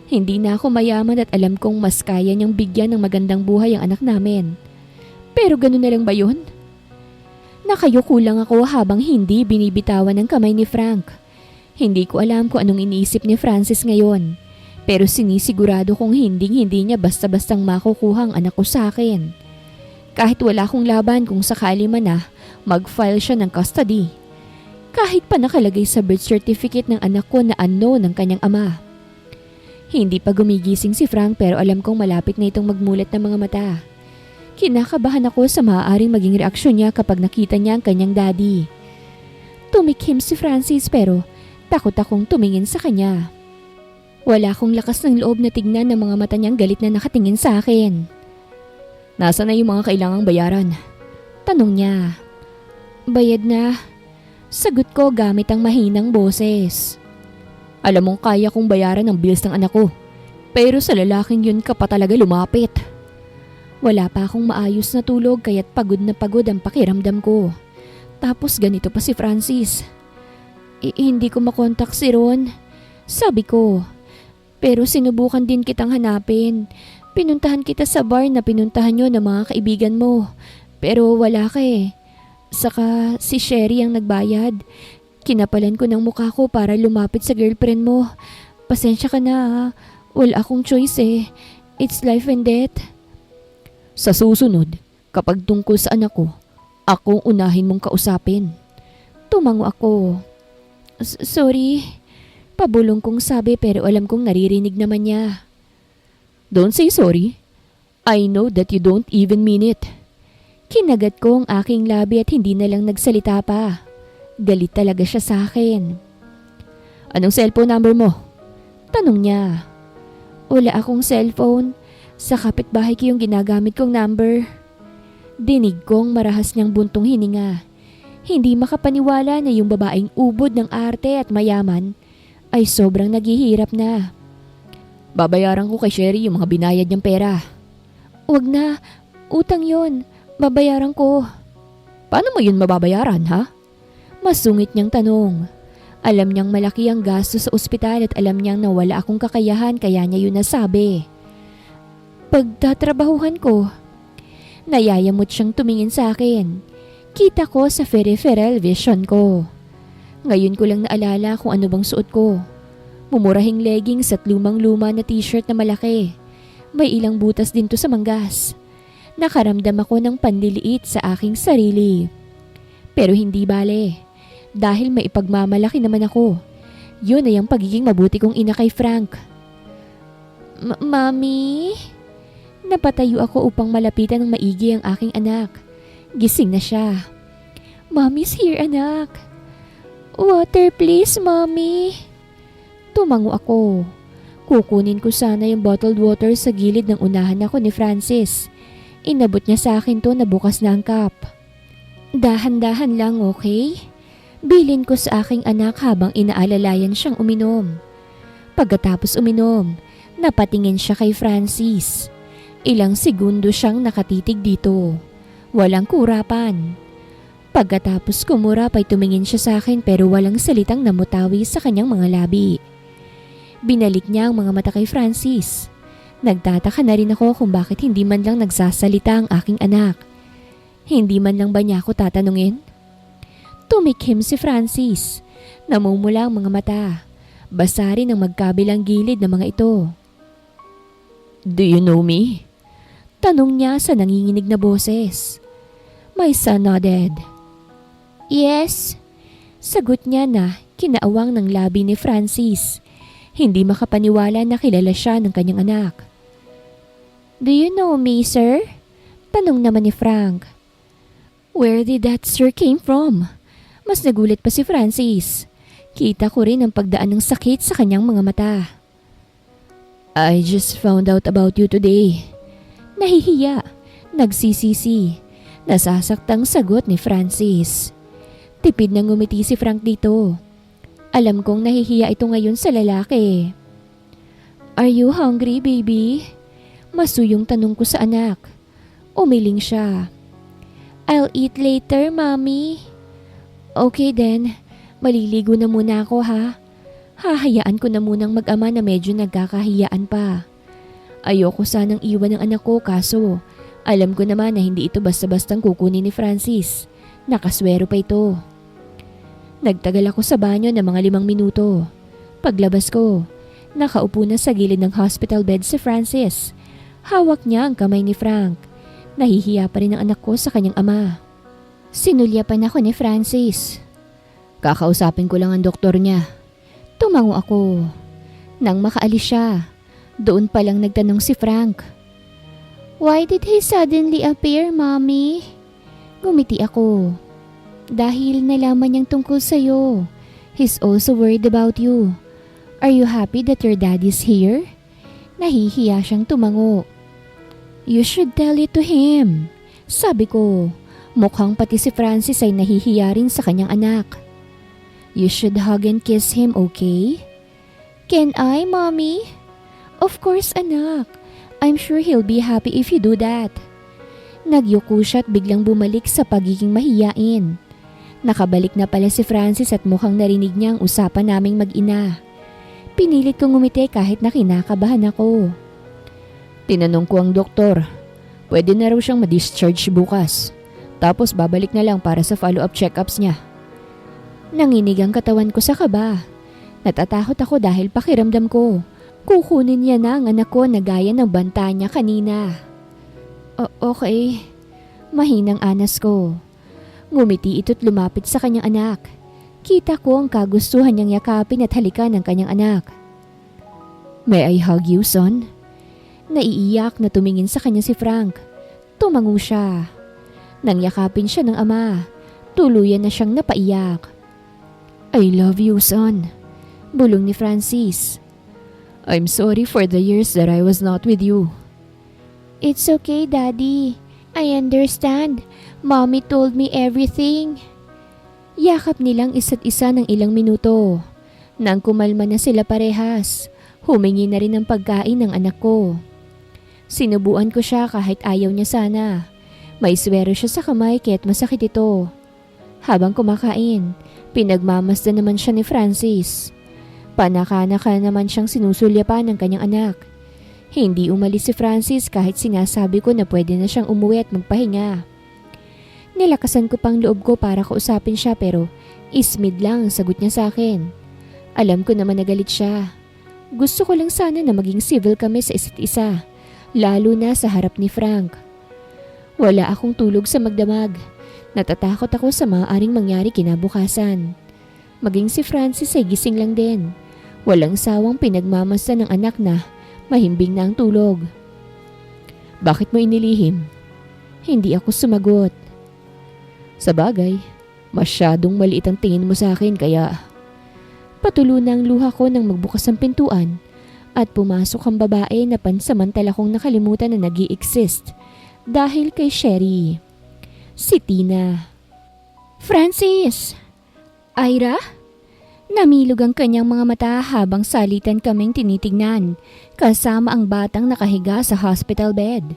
S1: Hindi na ako mayaman at alam kong mas kaya niyang bigyan ng magandang buhay ang anak namin. Pero ganun na lang ba yun? Nakayuko lang ako habang hindi binibitawan ng kamay ni Frank. Hindi ko alam kung anong iniisip ni Francis ngayon. Pero sinisigurado kong hindi niya basta-bastang makukuha ang anak ko sa akin. Kahit wala akong laban kung sakali man na mag-file siya ng custody. Kahit pa nakalagay sa birth certificate ng anak ko na unknown ng kanyang ama. Hindi pa gumigising si Frank pero alam kong malapit na itong magmulat ng mga mata. Kinakabahan ako sa maaaring maging reaksyon niya kapag nakita niya ang kanyang daddy. Tumikhim si Francis pero takot akong tumingin sa kanya. Wala akong lakas ng loob na tignan ng mga mata niyang galit na nakatingin sa akin. Nasaan na yung mga kailangang bayaran? Tanong niya. Bayad na. Sagot ko gamit ang mahinang boses. Alam mong kaya kong bayaran ang bills ng anak ko. Pero sa lalaking yun ka pa talaga lumapit. Wala pa akong maayos na tulog kaya't pagod na pagod ang pakiramdam ko. Tapos ganito pa si Francis. Hindi ko makontak si Ron. Sabi ko. Pero sinubukan din kitang hanapin. Pinuntahan kita sa bar na pinuntahan nyo ng mga kaibigan mo. Pero wala ka eh. Saka si Sherry ang nagbayad. Kinapalan ko ng mukha ko para lumapit sa girlfriend mo. Pasensya ka na ha. Wala akong choice eh. It's life and death. Sa susunod, kapag tungkol sa anak ko, akong unahin mong kausapin. Tumango ako. Sorry. Pabulong kong sabi pero alam kong naririnig naman niya. Don't say sorry. I know that you don't even mean it. Kinagat ko ang aking labi at hindi na lang nagsalita pa. Galit talaga siya sa akin. Anong cellphone number mo? Tanong niya. Wala akong cellphone. Sa kapitbahay ko yung ginagamit kong number. Dinig kong marahas niyang buntong hininga. Hindi makapaniwala na yung babaeng ubod ng arte at mayaman ay sobrang naghihirap na. Babayaran ko kay Sherry yung mga binayad niyang pera. Wag na. Utang yon. Babayaran ko. Paano mo yun mababayaran, ha? Masungit niyang tanong. Alam niyang malaki ang gasto sa ospital at alam niyang na wala akong kakayahan kaya niya yun nasabi. Pagtatrabahuhan ko. Nayayamot siyang tumingin sa akin. Kita ko sa peripheral vision ko. Ngayon ko lang naalala kung ano bang suot ko. Mumurahing leggings at lumang-luma na t-shirt na malaki. May ilang butas din to sa manggas. Nakaramdam ako ng panliliit sa aking sarili. Pero hindi bale. Dahil may ipagmamalaki naman ako. Yun ay ang pagiging mabuti kong ina kay Frank. Mami? Napatayo ako upang malapitan ng maigi ang aking anak. Gising na siya. Mommy's here, anak. Water please, Mommy. Tumango ako. Kukunin ko sana yung bottled water sa gilid ng unahan ako ni Francis. Inabot niya sa akin to na bukas na ang cup. Dahan-dahan lang, okay? Bilin ko sa aking anak habang inaalalayan siyang uminom. Pagkatapos uminom, napatingin siya kay Francis. Ilang segundo siyang nakatitig dito. Walang kurapan. Pagkatapos kumurap ay tumingin siya sa akin pero walang salitang namutawi sa kanyang mga labi. Binalik niya ang mga mata kay Francis. Nagtataka na rin ako kung bakit hindi man lang nagsasalita ang aking anak. Hindi man lang ba niya ako tatanungin? Tumikhim si Francis. Namumula ang mga mata. Basa rin ang magkabilang gilid ng mga ito. Do you know me? Tanong niya sa nanginginig na boses. My son nodded. Yes. Sagot niya na kinaawang ng labi ni Francis. Hindi makapaniwala na kilala siya ng kanyang anak. "Do you know me, sir?" Tanong naman ni Frank. Where did that sir came from? Mas nagulat pa si Francis. Kita ko rin ang pagdaan ng sakit sa kanyang mga mata. "I just found out about you today." Nahihiya, nagsisisi, nasasaktang sagot ni Francis. Tipid na ngumiti si Frank dito. Alam kong nahihiya ito ngayon sa lalaki. "Are you hungry, baby?" Masuyong tanong ko sa anak. Umiling siya. "I'll eat later, mommy." "Okay then, maliligo na muna ako ha. Hahayaan ko na munang mag-ama na medyo nagkakahiyaan pa. Ayoko sanang iwan ng anak ko kaso alam ko naman na hindi ito basta-bastang kukunin ni Francis. Nakaswero pa ito." Nagtagal ako sa banyo ng mga 5 minuto. Paglabas ko, nakaupo na sa gilid ng hospital bed si Francis. Hawak niya ang kamay ni Frank. Nahihiya pa rin ang anak ko sa kanyang ama. Sinulyapan ako ni Francis. "Kakausapin ko lang ang doktor niya." Tumango ako. Nang makaalis siya, doon pa lang nagtanong si Frank. "Why did he suddenly appear, mommy?" Ngumiti ako. "Dahil nalaman niyang tungkol sa'yo. He's also worried about you. Are you happy that your dad is here?" Nahihiya siyang tumango. "You should tell it to him." Sabi ko, mukhang pati si Francis ay nahihiya rin sa kanyang anak. "You should hug and kiss him, okay?" "Can I, mommy?" "Of course, anak. I'm sure he'll be happy if you do that." Nagyuko siya at biglang bumalik sa pagiging mahiyain. Nakabalik na pala si Francis at mukhang narinig niya ang usapan naming mag-ina. Pinilit kong ngumiti kahit na kinakabahan ako. Tinanong ko ang doktor, pwede na raw siyang ma-discharge bukas. Tapos babalik na lang para sa follow-up check-ups niya. Nanginig ang katawan ko sa kaba. Natatakot ako dahil pakiramdam ko, kukunin niya na ang anak ko na gaya ng banta niya kanina. Okay. Mahinang anas ko. Ngumiti ito't lumapit sa kanyang anak. Kita ko ang kagustuhan niyang yakapin at halikan ng kanyang anak. "May I hug you, son?" Naiiyak na tumingin sa kanya si Frank. Tumango siya. Nang yakapin siya ng ama, tuluyan na siyang napaiyak. "I love you, son." Bulong ni Francis. "I'm sorry for the years that I was not with you." "It's okay, Daddy. I understand. Mommy told me everything." Yakap nilang isa't isa ng ilang minuto. Nang kumalma na sila parehas, humingi na rin ng pagkain ng anak ko. Sinubuan ko siya kahit ayaw niya sana. May swero siya sa kamay kaya't masakit ito. Habang kumakain, pinagmamasdan naman siya ni Francis. Panaka-naka naman siyang sinusulyapan ng kanyang anak. Hindi umalis si Francis kahit sinasabi ko na pwede na siyang umuwi at magpahinga. Nilakasan ko pang loob ko para kausapin siya pero ismid lang ang sagot niya sa akin. Alam ko naman nagalit siya. Gusto ko lang sana na maging civil kami sa isa't isa, lalo na sa harap ni Frank. Wala akong tulog sa magdamag. Natatakot ako sa maaaring mangyari kinabukasan. Maging si Francis ay gising lang din. Walang sawang pinagmamasdan ng anak na mahimbing na ang tulog. "Bakit mo inilihim?" Hindi ako sumagot. "Sabagay, masyadong maliit ang tingin mo sa akin kaya..." Patulo na ang luha ko nang magbukas ang pintuan at pumasok ang babae na pansamantala kong nakalimutan na nag-i-exist dahil kay Sherry. Si Tina. "Francis!" "Ira?" Namilog ang kanyang mga mata habang salitan kaming tinitignan kasama ang batang nakahiga sa hospital bed.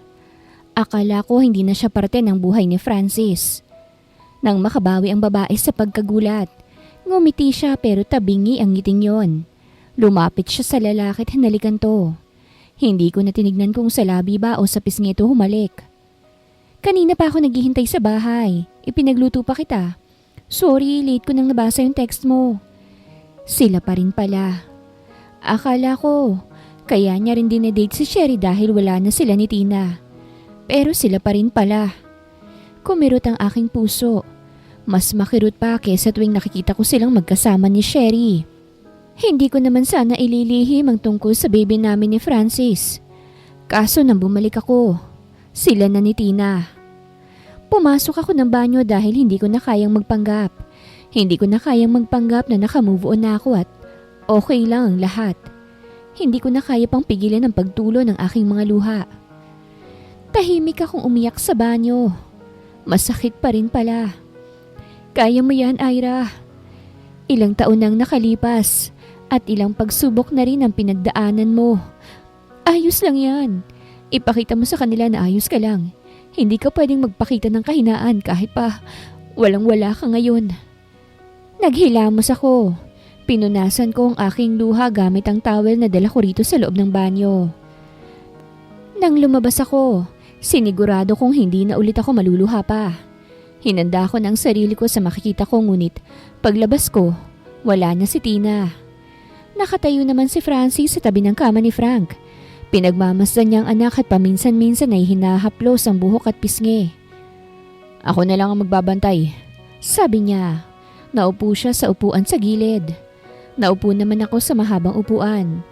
S1: Akala ko hindi na siya parte ng buhay ni Francis. Nang makabawi ang babae sa pagkagulat, ngumiti siya pero tabingi ang ngiting yon. Lumapit siya sa lalaki at hinalikan to. Hindi ko na tinignan kung sa labi ba o sa pisngi ito humalik. "Kanina pa ako naghihintay sa bahay. Ipinagluto pa kita. Sorry, late ko nang nabasa yung text mo." Sila pa rin pala. Akala ko, kaya niya rin dinedate si Sherry dahil wala na sila ni Tina. Pero sila pa rin pala. Kumirot ang aking puso. Mas makirot pa kesa tuwing nakikita ko silang magkasama ni Sherry. Hindi ko naman sana ililihim ang tungkol sa baby namin ni Francis. Kaso nang bumalik ako, sila na ni Tina. Pumasok ako ng banyo dahil hindi ko na kayang magpanggap. Hindi ko na kayang magpanggap na nakamove on na ako at okay lang ang lahat. Hindi ko na kaya pang pigilan ang pagtulo ng aking mga luha. Tahimik akong umiyak sa banyo. Masakit pa rin pala. Kaya mo yan, Ira. Ilang taon nang nakalipas at ilang pagsubok na rin ang pinagdaanan mo. Ayos lang yan. Ipakita mo sa kanila na ayos ka lang. Hindi ka pwedeng magpakita ng kahinaan kahit pa walang-wala ka ngayon. Naghilamos ako. Pinunasan ko ang aking luha gamit ang towel na dala ko rito sa loob ng banyo. Nang lumabas ako, sinigurado kong hindi na ulit ako maluluha pa. Hinanda ko ng sarili ko sa makikita ko ngunit paglabas ko, wala na si Tina. Nakatayo naman si Francis sa tabi ng kama ni Frank. Pinagmamasdan niyang anak at paminsan-minsan ay hinahaplos ang buhok at pisngi. Ako na lang ang magbabantay, sabi niya. Naupo siya sa upuan sa gilid. Naupo naman ako sa mahabang upuan.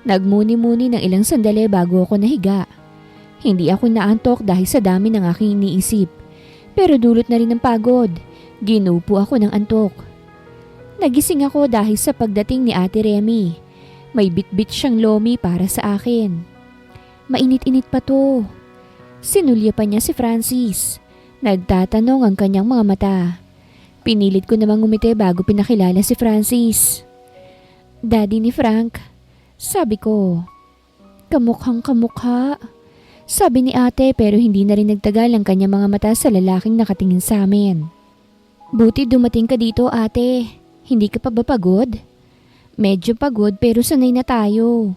S1: Nagmuni-muni ng ilang sandali bago ako nahiga. Hindi ako naantok dahil sa dami ng aking iniisip. Pero dulot na rin ng pagod. Ginupo ako ng antok. Nagising ako dahil sa pagdating ni Ate Remy. May bitbit siyang lomi para sa akin. Mainit-init pa to. Sinulya pa niya si Francis. Nagtatanong ang kanyang mga mata. Pinilit ko namang ngumiti bago pinakilala si Francis. Daddy ni Frank, sabi ko. Kamukhang kamukha. Sabi ni ate pero hindi na rin nagtagal ang kanyang mga mata sa lalaking nakatingin sa amin. Buti dumating ka dito ate. Hindi ka pa ba pagod? Medyo pagod pero sanay na tayo.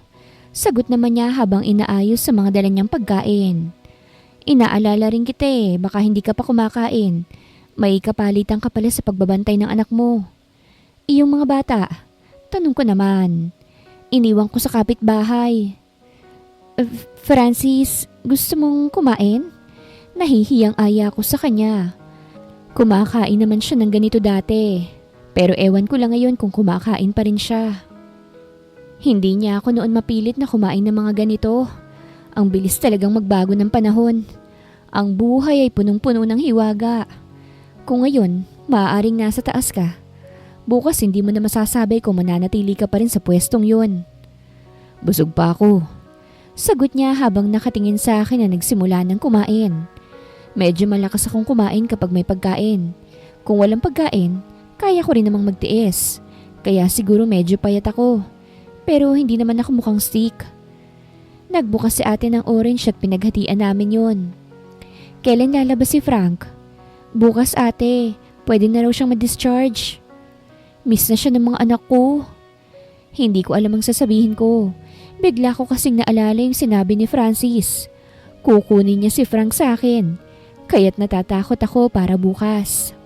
S1: Sagot naman niya habang inaayos sa mga dala niyang pagkain. Inaalala rin kita baka hindi ka pa kumakain. May kapalitan ka pala sa pagbabantay ng anak mo. Iyong mga bata, tanong ko naman. Iniwan ko sa kapitbahay. Francis, gusto mong kumain? Nahihiyang aya ko sa kanya. Kumakain naman siya ng ganito dati. Pero ewan ko lang ngayon kung kumakain pa rin siya. Hindi niya ako noon mapilit na kumain ng mga ganito. Ang bilis talagang magbago ng panahon. Ang buhay ay punong-puno ng hiwaga. Kung ngayon, maaaring nasa taas ka. Bukas hindi mo na masasabi kung mananatili ka pa rin sa pwestong yun. Busog pa ako. Sagot niya habang nakatingin sa akin na nagsimula ng kumain. Medyo malakas akong kumain kapag may pagkain. Kung walang pagkain, kaya ko rin namang magtiis. Kaya siguro medyo payat ako. Pero hindi naman ako mukhang stick. Nagbukas si ate ng orange at pinaghatian namin yon. Kailan lalabas si Frank? Bukas ate, pwede na raw siyang ma-discharge. Miss na siya ng mga anak ko. Hindi ko alam ang sasabihin ko. Bigla ko kasing naalala yung sinabi ni Francis. Kukunin niya si Frank sa akin. Kaya't natatakot ako para bukas.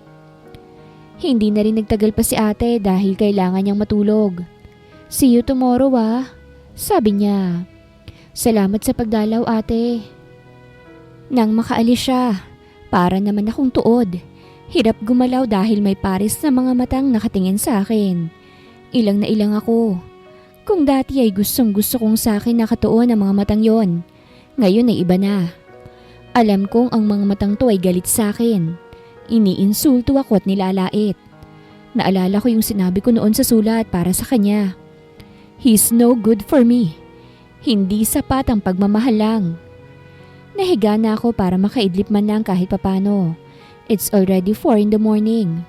S1: Hindi na rin nagtagal pa si ate dahil kailangan niyang matulog. See you tomorrow sabi niya. Salamat sa pagdalaw ate. Nang makaalis siya, para naman akong tuod. Hirap gumalaw dahil may pares na mga matang nakatingin sa akin. Ilang na ilang ako. Kung dati ay gustong-gusto kong sa akin nakatuon ang mga matang yon, ngayon ay iba na. Alam kong ang mga matang to ay galit sa akin. Iniinsulto ako at nilalait. Naalala ko yung sinabi ko noon sa sulat para sa kanya. He's no good for me. Hindi sapat ang pagmamahal lang. Nahiga na ako para makaidlip man lang kahit papano. It's already 4 in the morning.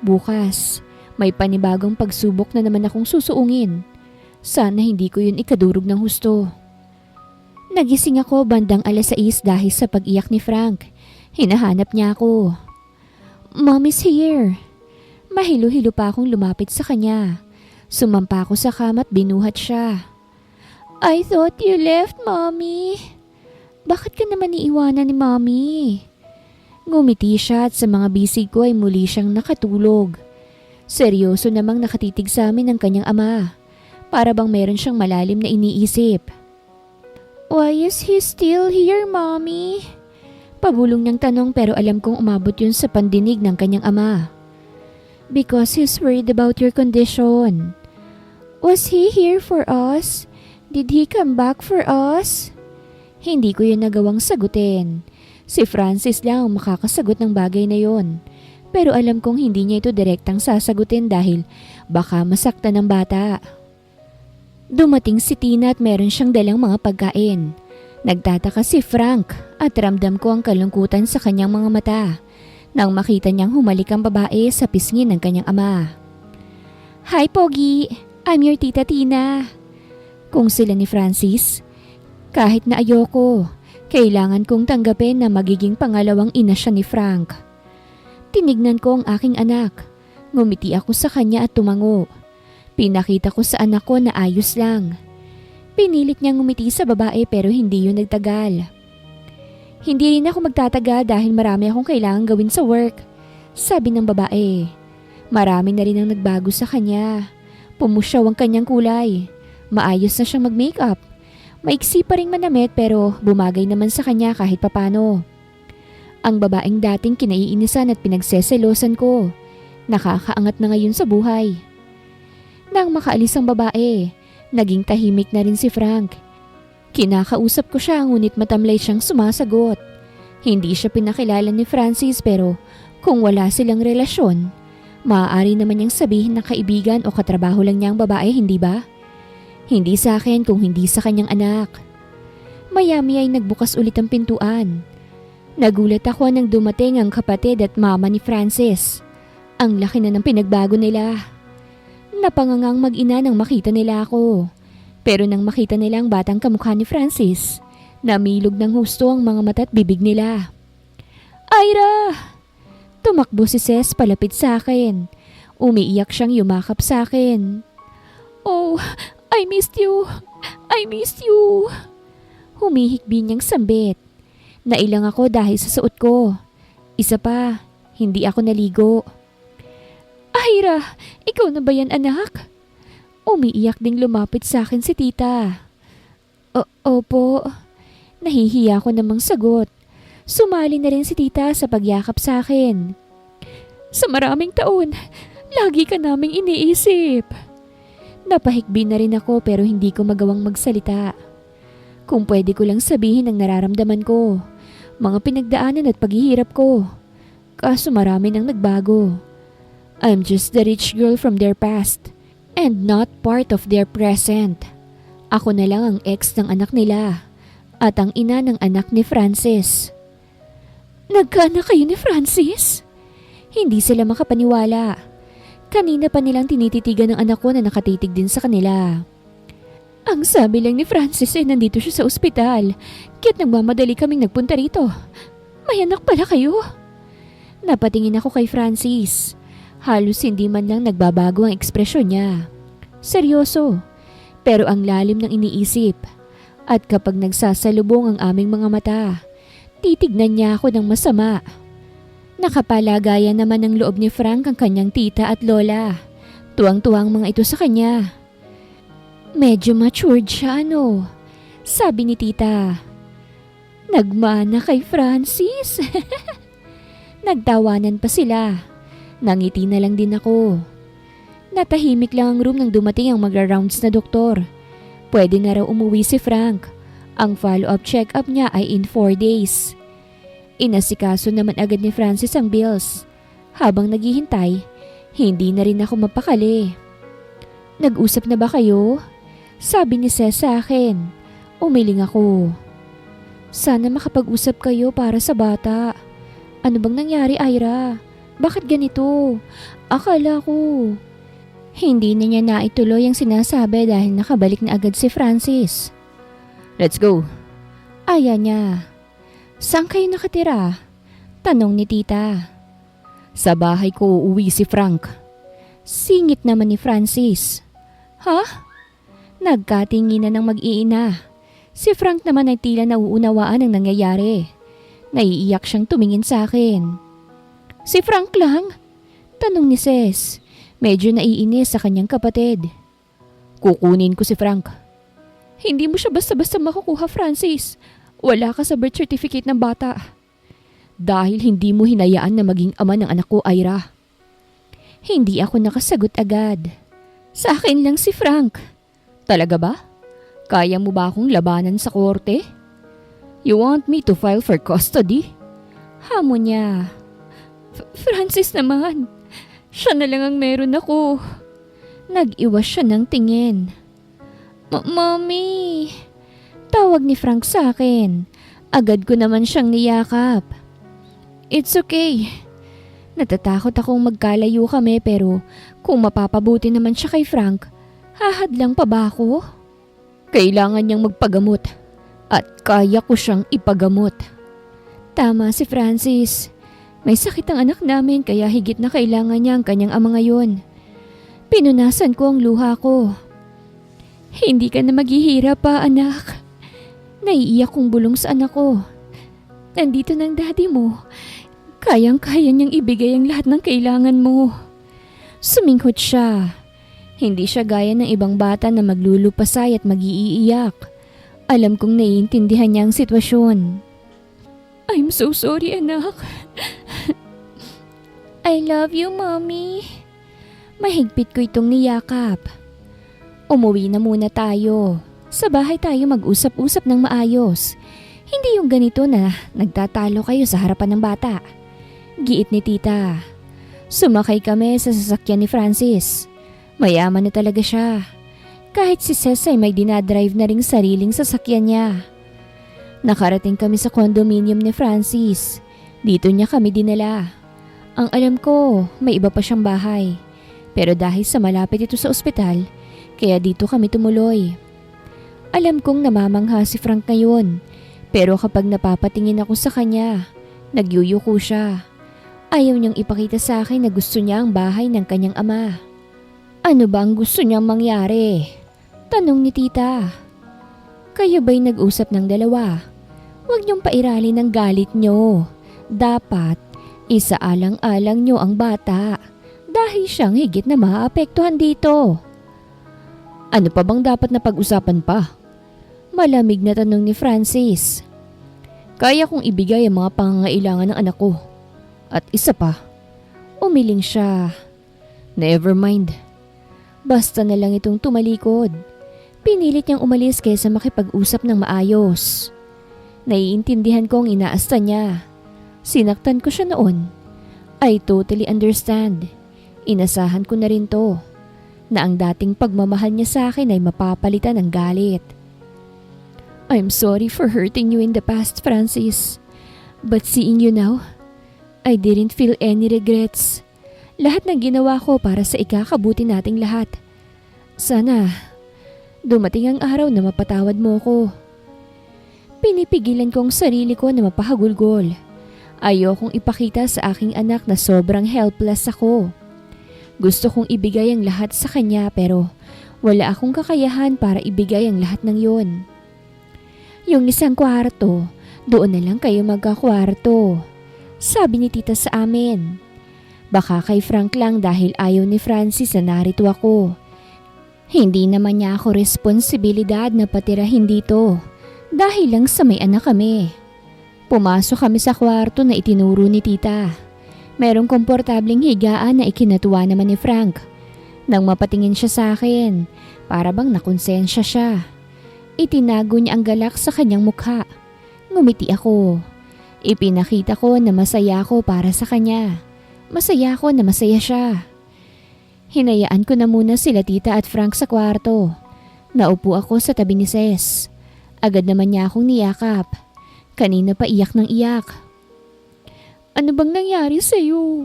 S1: Bukas, may panibagong pagsubok na naman akong susuungin. Sana hindi ko yun ikadurog ng husto. Nagising ako bandang 6:00 dahil sa pag-iyak ni Frank. Hinahanap niya ako. Mom is here. Mahilo-hilo pa akong lumapit sa kanya. Sumampa ako sa kama at binuhat siya. I thought you left, Mommy. Bakit ka naman iiwanan ni Mommy? Ngumiti siya at sa mga bisig ko ay muli siyang nakatulog. Seryoso namang nakatitig sa amin ang kanyang ama. Para bang meron siyang malalim na iniisip. Why is he still here, Mommy? Pabulong niyang tanong pero alam kong umabot yun sa pandinig ng kanyang ama. Because he's worried about your condition. Was he here for us? Did he come back for us? Hindi ko yun nagawang sagutin. Si Francis lang ang makakasagot ng bagay na yon. Pero alam kong hindi niya ito direktang sasagutin dahil baka masaktan ng bata. Dumating si Tina at meron siyang dalang mga pagkain. Nagtataka si Frank at ramdam ko ang kalungkutan sa kanyang mga mata nang makita niyang humalik ang babae sa pisngi ng kanyang ama. Hi Pogi, I'm your Tita Tina. Kung sila ni Francis, kahit na ayoko, kailangan kong tanggapin na magiging pangalawang ina siya ni Frank. Tinignan ko ang aking anak, ngumiti ako sa kanya at tumango. Pinakita ko sa anak ko na ayos lang. Pinilit niyang ngumiti sa babae pero hindi yun nagtagal. Hindi rin ako magtataga dahil marami akong kailangan gawin sa work, sabi ng babae. Marami na rin ang nagbago sa kanya. Pumusyaw ang kanyang kulay. Maayos na siyang mag-makeup. Maiksi pa ring manamit pero bumagay naman sa kanya kahit papano. Ang babaeng dating kinaiinisan at pinagseselosan ko, nakakaangat na ngayon sa buhay. Nang makaalis ang babae, naging tahimik na rin si Frank. Kinakausap ko siya ngunit matamlay siyang sumasagot. Hindi siya pinakilala ni Francis pero kung wala silang relasyon, maaari naman niyang sabihin na kaibigan o katrabaho lang niya ang babae, hindi ba? Hindi sa akin kung hindi sa kanyang anak. Maya-maya ay nagbukas ulit ang pintuan. Nagulat ako nang dumating ang kapatid at mama ni Francis. Ang laki na ng pinagbago nila. Napangangang mag-ina nang makita nila ako. Pero nang makita nila ang batang kamukha ni Francis, namilog ng husto ang mga mata at bibig nila. Ira! Tumakbo si Ces palapit sa akin. Umiiyak siyang yumakap sa akin. Oh, I missed you! I missed you! Humihikbi niyang sambit. Nailang ako dahil sa suot ko. Isa pa, hindi ako naligo. Ira, ikaw na ba yan anak? Umiiyak ding lumapit sa akin si tita. Opo. Nahihiya ko namang sagot. Sumali na rin si tita sa pagyakap sa akin. Sa maraming taon, lagi ka naming iniisip. Napahikbi na rin ako pero hindi ko magawang magsalita. Kung pwede ko lang sabihin ang nararamdaman ko, mga pinagdaanan at paghihirap ko. Kaso marami nang nagbago. I'm just the rich girl from their past and not part of their present. Ako na lang ang ex ng anak nila at ang ina ng anak ni Francis. Nagkaanak kayo ni Francis? Hindi sila makapaniwala. Kanina pa nilang tinititigan ng anak ko na nakatitig din sa kanila. Ang sabi lang ni Francis ay nandito siya sa ospital. Kaya't nagmamadali kaming nagpunta rito. May anak pala kayo? Napatingin ako kay Francis. Halos hindi man lang nagbabago ang ekspresyon niya. Seryoso, pero ang lalim ng iniisip. At kapag nagsasalubong ang aming mga mata, titignan niya ako ng masama. Nakapalagayan naman ng loob ni Frank ang kanyang tita at lola. Tuwang-tuwang mga ito sa kanya. Medyo matured siya, ano? Sabi ni tita. Nagmana kay Francis. Nagtawanan pa sila. Nangiti na lang din ako. Natahimik lang ang room nang dumating ang magra-rounds na doktor. Pwede na raw umuwi si Frank. Ang follow-up check-up niya ay in 4 days. Inasikaso naman agad ni Francis ang bills. Habang naghihintay, hindi na rin ako mapakali. Nag-usap na ba kayo? Sabi ni Ces sa akin. Umiling ako. Sana makapag-usap kayo para sa bata. Ano bang nangyari, Ira? Bakit ganito? Akala ko. Hindi na niya naituloy ang sinasabi dahil nakabalik na agad si Francis. Let's go. Aya niya. Saan kayo nakatira? Tanong ni tita. Sa bahay ko uuwi si Frank. Singit naman ni Francis. Ha? Nagkatinginan ng mag-iina. Si Frank naman ay tila nauunawaan ang nangyayari. Naiiyak siyang tumingin sa akin. Si Frank lang? Tanong ni Ces. Medyo naiinis sa kanyang kapatid. Kukunin ko si Frank. Hindi mo siya basta-basta makukuha, Francis. Wala ka sa birth certificate ng bata. dahil hindi mo hinayaan na maging ama ng anak ko, Ira. Hindi ako nakasagot agad. Sa akin lang si Frank. Talaga ba? Kaya mo ba akong labanan sa korte? You want me to file for custody? Hamon niya. Francis naman. Siya na lang ang meron ako. Nag-iwas siya ng tingin. Mommy! Tawag ni Frank sa akin. Agad ko naman siyang niyakap. It's okay. Natatakot akong magkalayo kami pero kung mapapabuti naman siya kay Frank, hahadlang pa ba ako? Kailangan niyang magpagamot at kaya ko siyang ipagamot. Tama si Francis. May sakit ang anak namin kaya higit na kailangan niya ang kanyang ama ngayon. Pinunasan ko ang luha ko. Hindi ka na maghihirap pa, anak. Naiiyak kong bulong sa anak ko. Nandito ng daddy mo. Kayang-kaya niyang ibigay ang lahat ng kailangan mo. Suminghot siya. Hindi siya gaya ng ibang bata na maglulupasay at mag-iiyak. Alam kong naiintindihan niya ang sitwasyon. I'm so sorry, anak. I love you, Mommy. Mahigpit ko itong niyakap. Umuwi na muna tayo. Sa bahay tayo mag-usap-usap ng maayos. Hindi yung ganito na nagtatalo kayo sa harapan ng bata. Giit ni tita. Sumakay kami sa sasakyan ni Francis. Mayaman na talaga siya. Kahit si Cez ay may dinadrive na ring sariling sasakyan niya. Nakarating kami sa condominium ni Francis. Dito niya kami dinala. Ang alam ko, may iba pa siyang bahay. Pero dahil sa malapit ito sa ospital, kaya dito kami tumuloy. Alam kong namamangha si Frank ngayon. Pero kapag napapatingin ako sa kanya, nagyuyuko siya. Ayaw niyang ipakita sa akin na gusto niya ang bahay ng kanyang ama. Ano ba ang gusto niyang mangyari? Tanong ni tita. Kayo ba'y nag-usap ng dalawa? Huwag niyong pairalin ang galit niyo. Dapat, isaalang-alang niyo ang bata. Dahil siyang higit na maaapektuhan dito. Ano pa bang dapat na pag-usapan pa? Malamig na tanong ni Francis. Kaya kong ibigay ang mga pangangailangan ng anak ko. At isa pa, umiling siya. Never mind. Basta na lang itong tumalikod. Pinilit niyang umalis kaysa makipag-usap ng maayos. Naiintindihan ko ang inaasta niya. Sinaktan ko siya noon. I totally understand. Inasahan ko na rin to. Na ang dating pagmamahal niya sa akin ay mapapalitan ng galit. I'm sorry for hurting you in the past, Francis. But seeing you now, I didn't feel any regrets. Lahat ng ginawa ko para sa ikakabuti nating lahat. Sana, dumating ang araw na mapatawad mo ko. Pinipigilan ko ang sarili ko na mapahagulgol. Ayokong ipakita sa aking anak na sobrang helpless ako. Gusto kong ibigay ang lahat sa kanya pero wala akong kakayahan para ibigay ang lahat ng yon. Yung isang kwarto, doon na lang kayo magkakwarto. Sabi ni tita sa amin. Baka kay Frank lang dahil ayaw ni Francis na narito ako. Hindi naman niya ako responsibilidad na patirahin dito dahil lang sa may anak kami. Pumasok kami sa kwarto na itinuro ni tita. Merong komportabling higaan na ikinatuwa naman ni Frank. Nang mapatingin siya sa akin, para bang nakonsensya siya. Itinago niya ang galak sa kanyang mukha. Ngumiti ako. Ipinakita ko na masaya ako para sa kanya. Masaya ako na masaya siya. Hinayaan ko na muna sila tita at Frank sa kwarto. Naupo ako sa tabi ni Cez. Agad naman niya akong niyakap. Kanina pa iyak ng iyak. Ano bang nangyari sa'yo?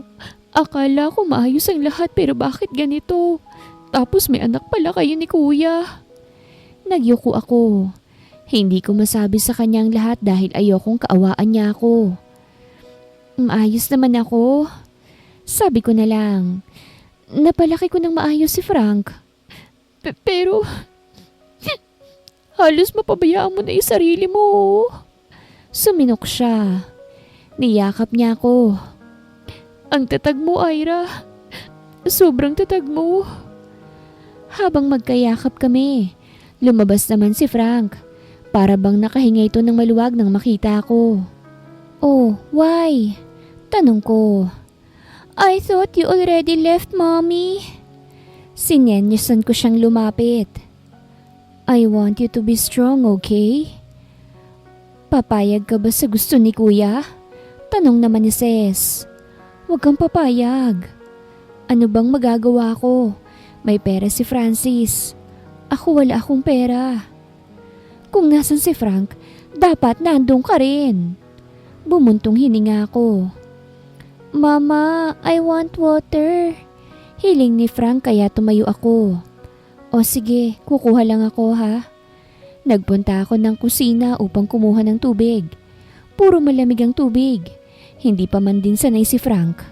S1: Akala ko maayos ang lahat pero bakit ganito? Tapos may anak pala kayo ni kuya. Nagyuko ako. Hindi ko masabi sa kanyang lahat dahil ayokong kaawaan niya ako. Maayos naman ako. Sabi ko na lang. Napalaki ko ng maayos si Frank. Pero halos mapabayaan mo na yung sarili mo. Suminok siya. Niyakap niya ako. Ang tatag mo, Ira. Sobrang tatag mo. Habang magkayakap kami, lumabas naman si Frank. Para bang nakahinga ito ng maluwag nang makita ko. Oh, why? Tanong ko. I thought you already left, Mommy. Sinenyosan ko siyang lumapit. I want you to be strong, okay? Papayag ka ba sa gusto ni Kuya? Tanong naman ni Ses. Huwag kang papayag. Ano bang magagawa ko? May pera si Francis. Ako wala akong pera. Kung nasan si Frank, dapat nandun ka rin. Bumuntong hininga ko. Mama, I want water. Hiling ni Frank kaya tumayo ako. O sige, kukuha lang ako ha. Nagpunta ako ng kusina upang kumuha ng tubig. Puro malamig ang tubig. Hindi pa man din sanay si Frank.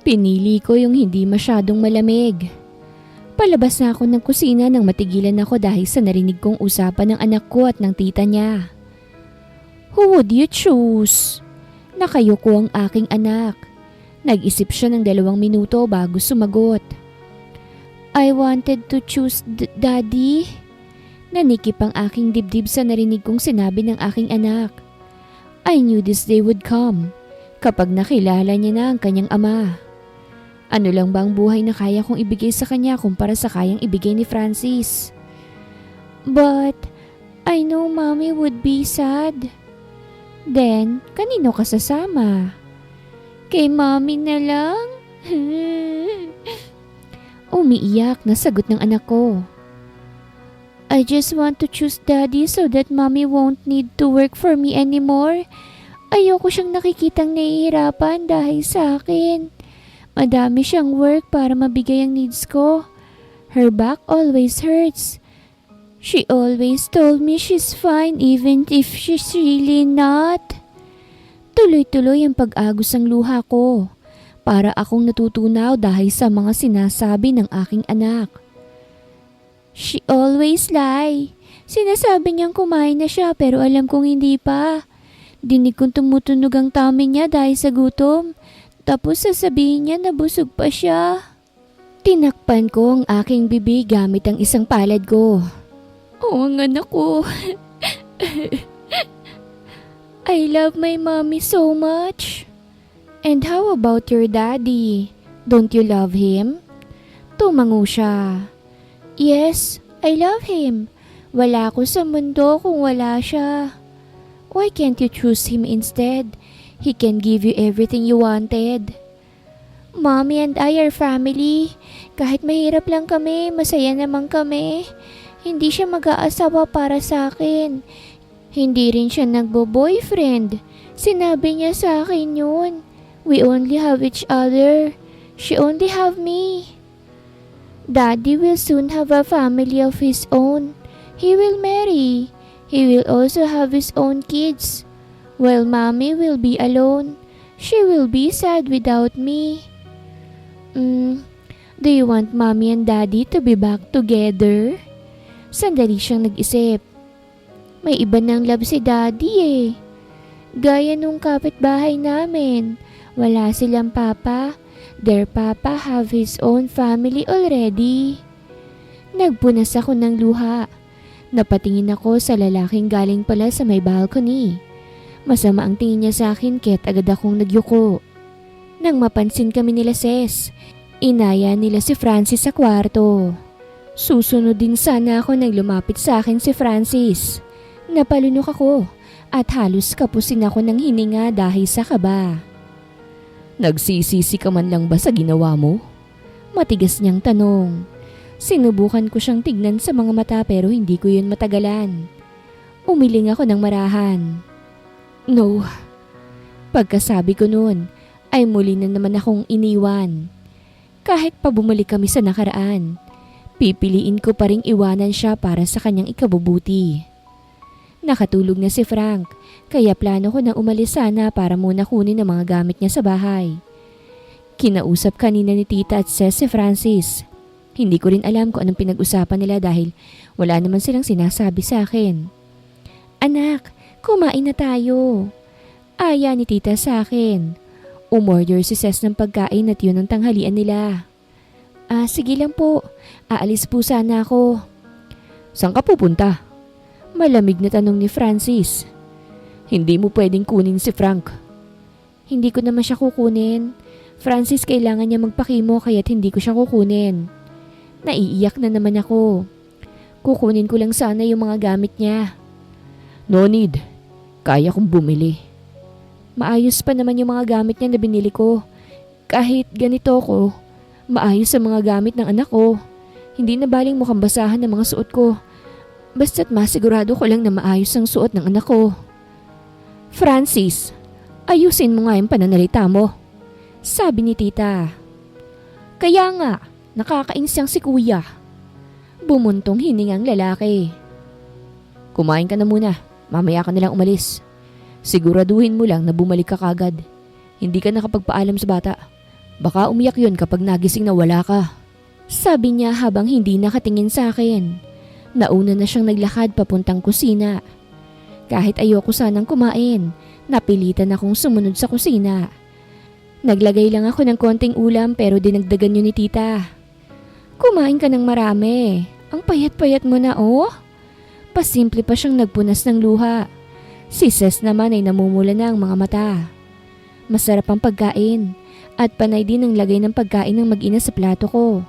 S1: Pinili ko yung hindi masyadong malamig. Palabas na ako ng kusina nang matigilan ako dahil sa narinig kong usapan ng anak ko at ng tita niya. Who would you choose? Nakayuko ang aking anak. Nag-isip siya ng 2 minuto bago sumagot. I wanted to choose Daddy. Nanikip ang aking dibdib sa narinig kong sinabi ng aking anak. I knew this day would come kapag nakilala niya na ang kanyang ama. Ano lang ba ang buhay na kaya kong ibigay sa kanya kumpara sa kayang ibigay ni Francis? But I know Mommy would be sad. Then, kanino ka sasama? Kay Mommy na lang? Umiiyak na sagot ng anak ko. I just want to choose Daddy so that Mommy won't need to work for me anymore. Ayoko siyang nakikitang nahihirapan dahil sa akin. Madami siyang work para mabigay ang needs ko. Her back always hurts. She always told me she's fine even if she's really not. Tuloy-tuloy ang pag-agos ng luha ko. Para akong natutunaw dahil sa mga sinasabi ng aking anak. She always lie. Sinasabi niyang kumain na siya pero alam kong hindi pa. Dinig kong tumutunog ang tummy niya dahil sa gutom. Tapos sasabihin niya na busog pa siya. Tinakpan ko ang aking bibig gamit ang isang palad ko. Oo, ang anak ko. I love my mommy so much. And how about your daddy? Don't you love him? Tumango siya. Yes, I love him. Wala ako sa mundo kung wala siya. Why can't you choose him instead? He can give you everything you wanted. Mommy and I are family. Kahit mahirap lang kami, masaya naman kami. Hindi siya mag-aasawa para sa akin. Hindi rin siya nagbo-boyfriend. Sinabi niya sa akin yun. We only have each other. She only have me. Daddy will soon have a family of his own. He will marry. He will also have his own kids. While Mommy will be alone. She will be sad without me. Do you want Mommy and Daddy to be back together? Sandali siyang nag-isip. May iba ng love si Daddy eh. Gaya nung kapitbahay namin. Wala silang papa. Their papa have his own family already. Nagpunas ako ng luha. Napatingin ako sa lalaking galing pala sa may balcony. Masama ang tingin niya sa akin kaya't agad akong nagyuko. Nang mapansin kami nila Ses, inaya nila si Francis sa kwarto. Susunod din sana ako nang lumapit sa akin si Francis. Napalunok ako at halos kapusin ako ng hininga dahil sa kaba. Nagsisisi ka man lang ba sa ginawa mo? Matigas niyang tanong. Sinubukan ko siyang tignan sa mga mata pero hindi ko yun matagalan. Umiling ako ng marahan. No. Pagkasabi ko noon, ay muli na naman akong iniwan. Kahit pa bumalik kami sa nakaraan, pipiliin ko pa ring iwanan siya para sa kanyang ikabubuti. Nakatulog na si Frank, kaya plano ko na umalis sana para muna kunin ang mga gamit niya sa bahay. Kinausap kanina ni Tita at Ses si Francis. Hindi ko rin alam kung anong pinag-usapan nila dahil wala naman silang sinasabi sa akin. Anak, kumain na tayo. Aya ni Tita sa akin. Umorder si Ses ng pagkain at yun ang tanghalian nila. Sige lang po. Aalis po sana ako. Saan ka pupunta? Malamig na tanong ni Francis. Hindi mo pwedeng kunin si Frank. Hindi ko naman siya kukunin. Francis, kailangan niya magpakimo kaya't hindi ko siya kukunin. Naiiyak na naman ako. Kukunin ko lang sana yung mga gamit niya. No need. Kaya kong bumili. Maayos pa naman yung mga gamit niya na binili ko. Kahit ganito ko, maayos ang mga gamit ng anak ko. Hindi na baling mukhang basahan ng mga suot ko. Basta't masigurado ko lang na maayos ang suot ng anak ko. Francis, ayusin mo nga yung pananalita mo. Sabi ni tita. Kaya nga, nakakainis siyang si kuya. Bumuntong hiningang lalaki. Kumain ka na muna, mamaya ka nalang umalis. Siguraduhin mo lang na bumalik ka kagad. Hindi ka nakapagpaalam sa bata. Baka umiyak yun kapag nagising na wala ka. Sabi niya habang hindi nakatingin sa akin. Nauna na siyang naglakad papuntang kusina. Kahit ayoko sanang kumain, napilitan akong sumunod sa kusina. Naglagay lang ako ng konting ulam pero dinagdagan yun ni tita. Kumain ka ng marami. Ang payat-payat mo na oh. Pasimple pa siyang nagpunas ng luha. Si Ces naman ay namumula na ang mga mata. Masarap ang pagkain at panay din ang lagay ng pagkain ng mag-ina sa plato ko.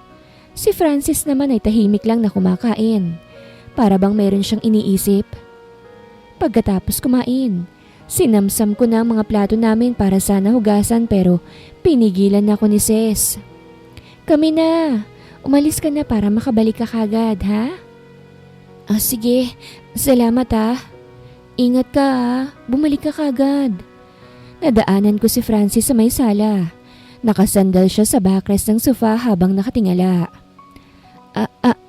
S1: Si Francis naman ay tahimik lang na kumakain. Para bang meron siyang iniisip. Pagkatapos kumain, sinamsam ko na ang mga plato namin para sana hugasan pero pinigilan na ako ni Ces. Kami na. Umalis ka na para makabalik ka kagad, ha? Sige. Salamat, ha? Ingat ka, ha? Bumalik ka kagad. Nadaanan ko si Francis sa may sala. Nakasandal siya sa backrest ng sofa habang nakatingala.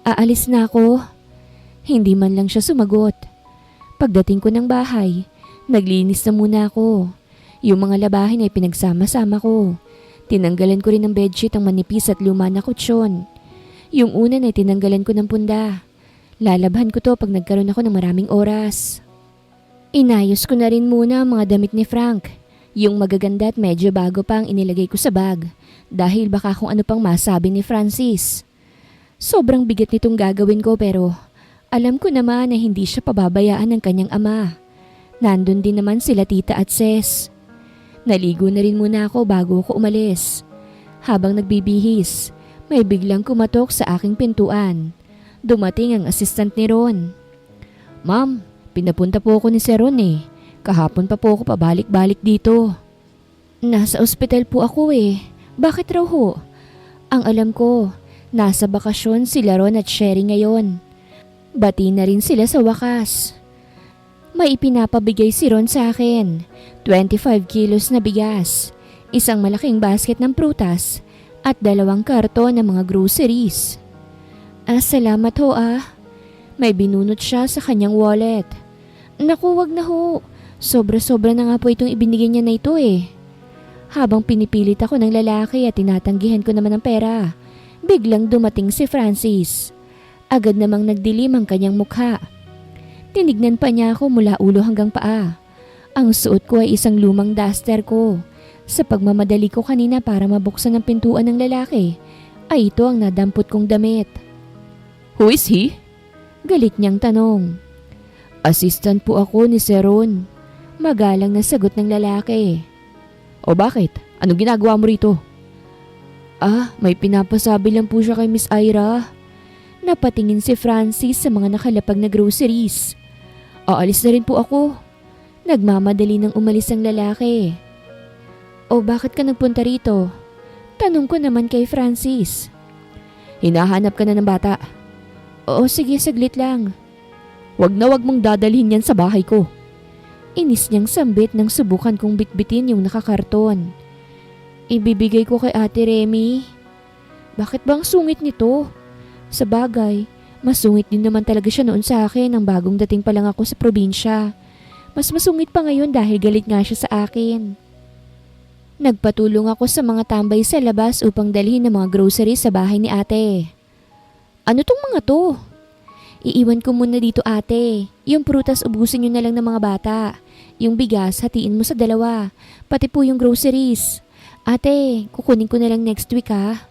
S1: Aalis na ako. Hindi man lang siya sumagot. Pagdating ko ng bahay, naglinis na muna ako. Yung mga labahin ay pinagsama-sama ko. Tinanggalan ko rin ng bedsheet ang manipis at luma na kutsyon. Yung unan ay tinanggalan ko ng punda. Lalabhan ko to pag nagkaroon ako ng maraming oras. Inayos ko na rin muna ang mga damit ni Frank. Yung magaganda at medyo bago pa ang inilagay ko sa bag dahil baka kung ano pang masabi ni Francis. Sobrang bigat nitong gagawin ko pero alam ko naman na hindi siya pababayaan ng kanyang ama. Nandun din naman sila tita at Ces. Naligo na rin muna ako bago ako umalis. Habang nagbibihis, may biglang kumatok sa aking pintuan. Dumating ang assistant ni Ron. Ma'am, pinapunta po ako ni Sir Ron eh. Kahapon pa po ako pabalik-balik dito. Nasa ospital po ako eh. Bakit raw ho? Ang alam ko, nasa bakasyon sila Ron at Sherry ngayon. Bati na rin sila sa wakas. May ipinapabigay si Ron sa akin. 25 kilos na bigas, isang malaking basket ng prutas, at 2 karton ng mga groceries. Salamat ho ah. May binunot siya sa kanyang wallet. Naku, wag na ho. Sobra-sobra na nga po itong ibinigay niya na ito eh. Habang pinipilit ako ng lalaki at tinatanggihan ko naman ng pera, biglang dumating si Francis. Agad namang nagdilim ang kanyang mukha. Tinignan pa niya ako mula ulo hanggang paa. Ang suot ko ay isang lumang duster ko. Sa pagmamadali ko kanina para mabuksan ang pintuan ng lalaki, ay ito ang nadampot kong damit. Who is he? Galit niyang tanong. Assistant po ako ni Sir Ron. Magalang na sagot ng lalaki. O bakit? Anong ginagawa mo rito? May pinapasabi lang po siya kay Miss Ira. Napatingin si Francis sa mga nakalapag na groceries. Aalis na rin po ako. Nagmamadali nang umalis ang lalaki. O bakit ka nagpunta rito? Tanong ko naman kay Francis. Hinahanap ka na ng bata. Oo sige, saglit lang. Wag na wag mong dadalhin yan sa bahay ko. Inis niyang sambit nang subukan kong bitbitin yung nakakarton. Ibibigay ko kay Ate Remy. Bakit bang sungit nito? Sa bagay, masungit din naman talaga siya noon sa akin nang bagong dating pa lang ako sa probinsya. Mas masungit pa ngayon dahil galit nga siya sa akin. Nagpatulong ako sa mga tambay sa labas upang dalhin ang mga groceries sa bahay ni ate. Ano tong mga to? Iiwan ko muna dito ate. Yung prutas ubusin nyo na lang ng mga bata. Yung bigas hatiin mo sa 2. Pati po yung groceries. Ate, kukunin ko na lang next week ha.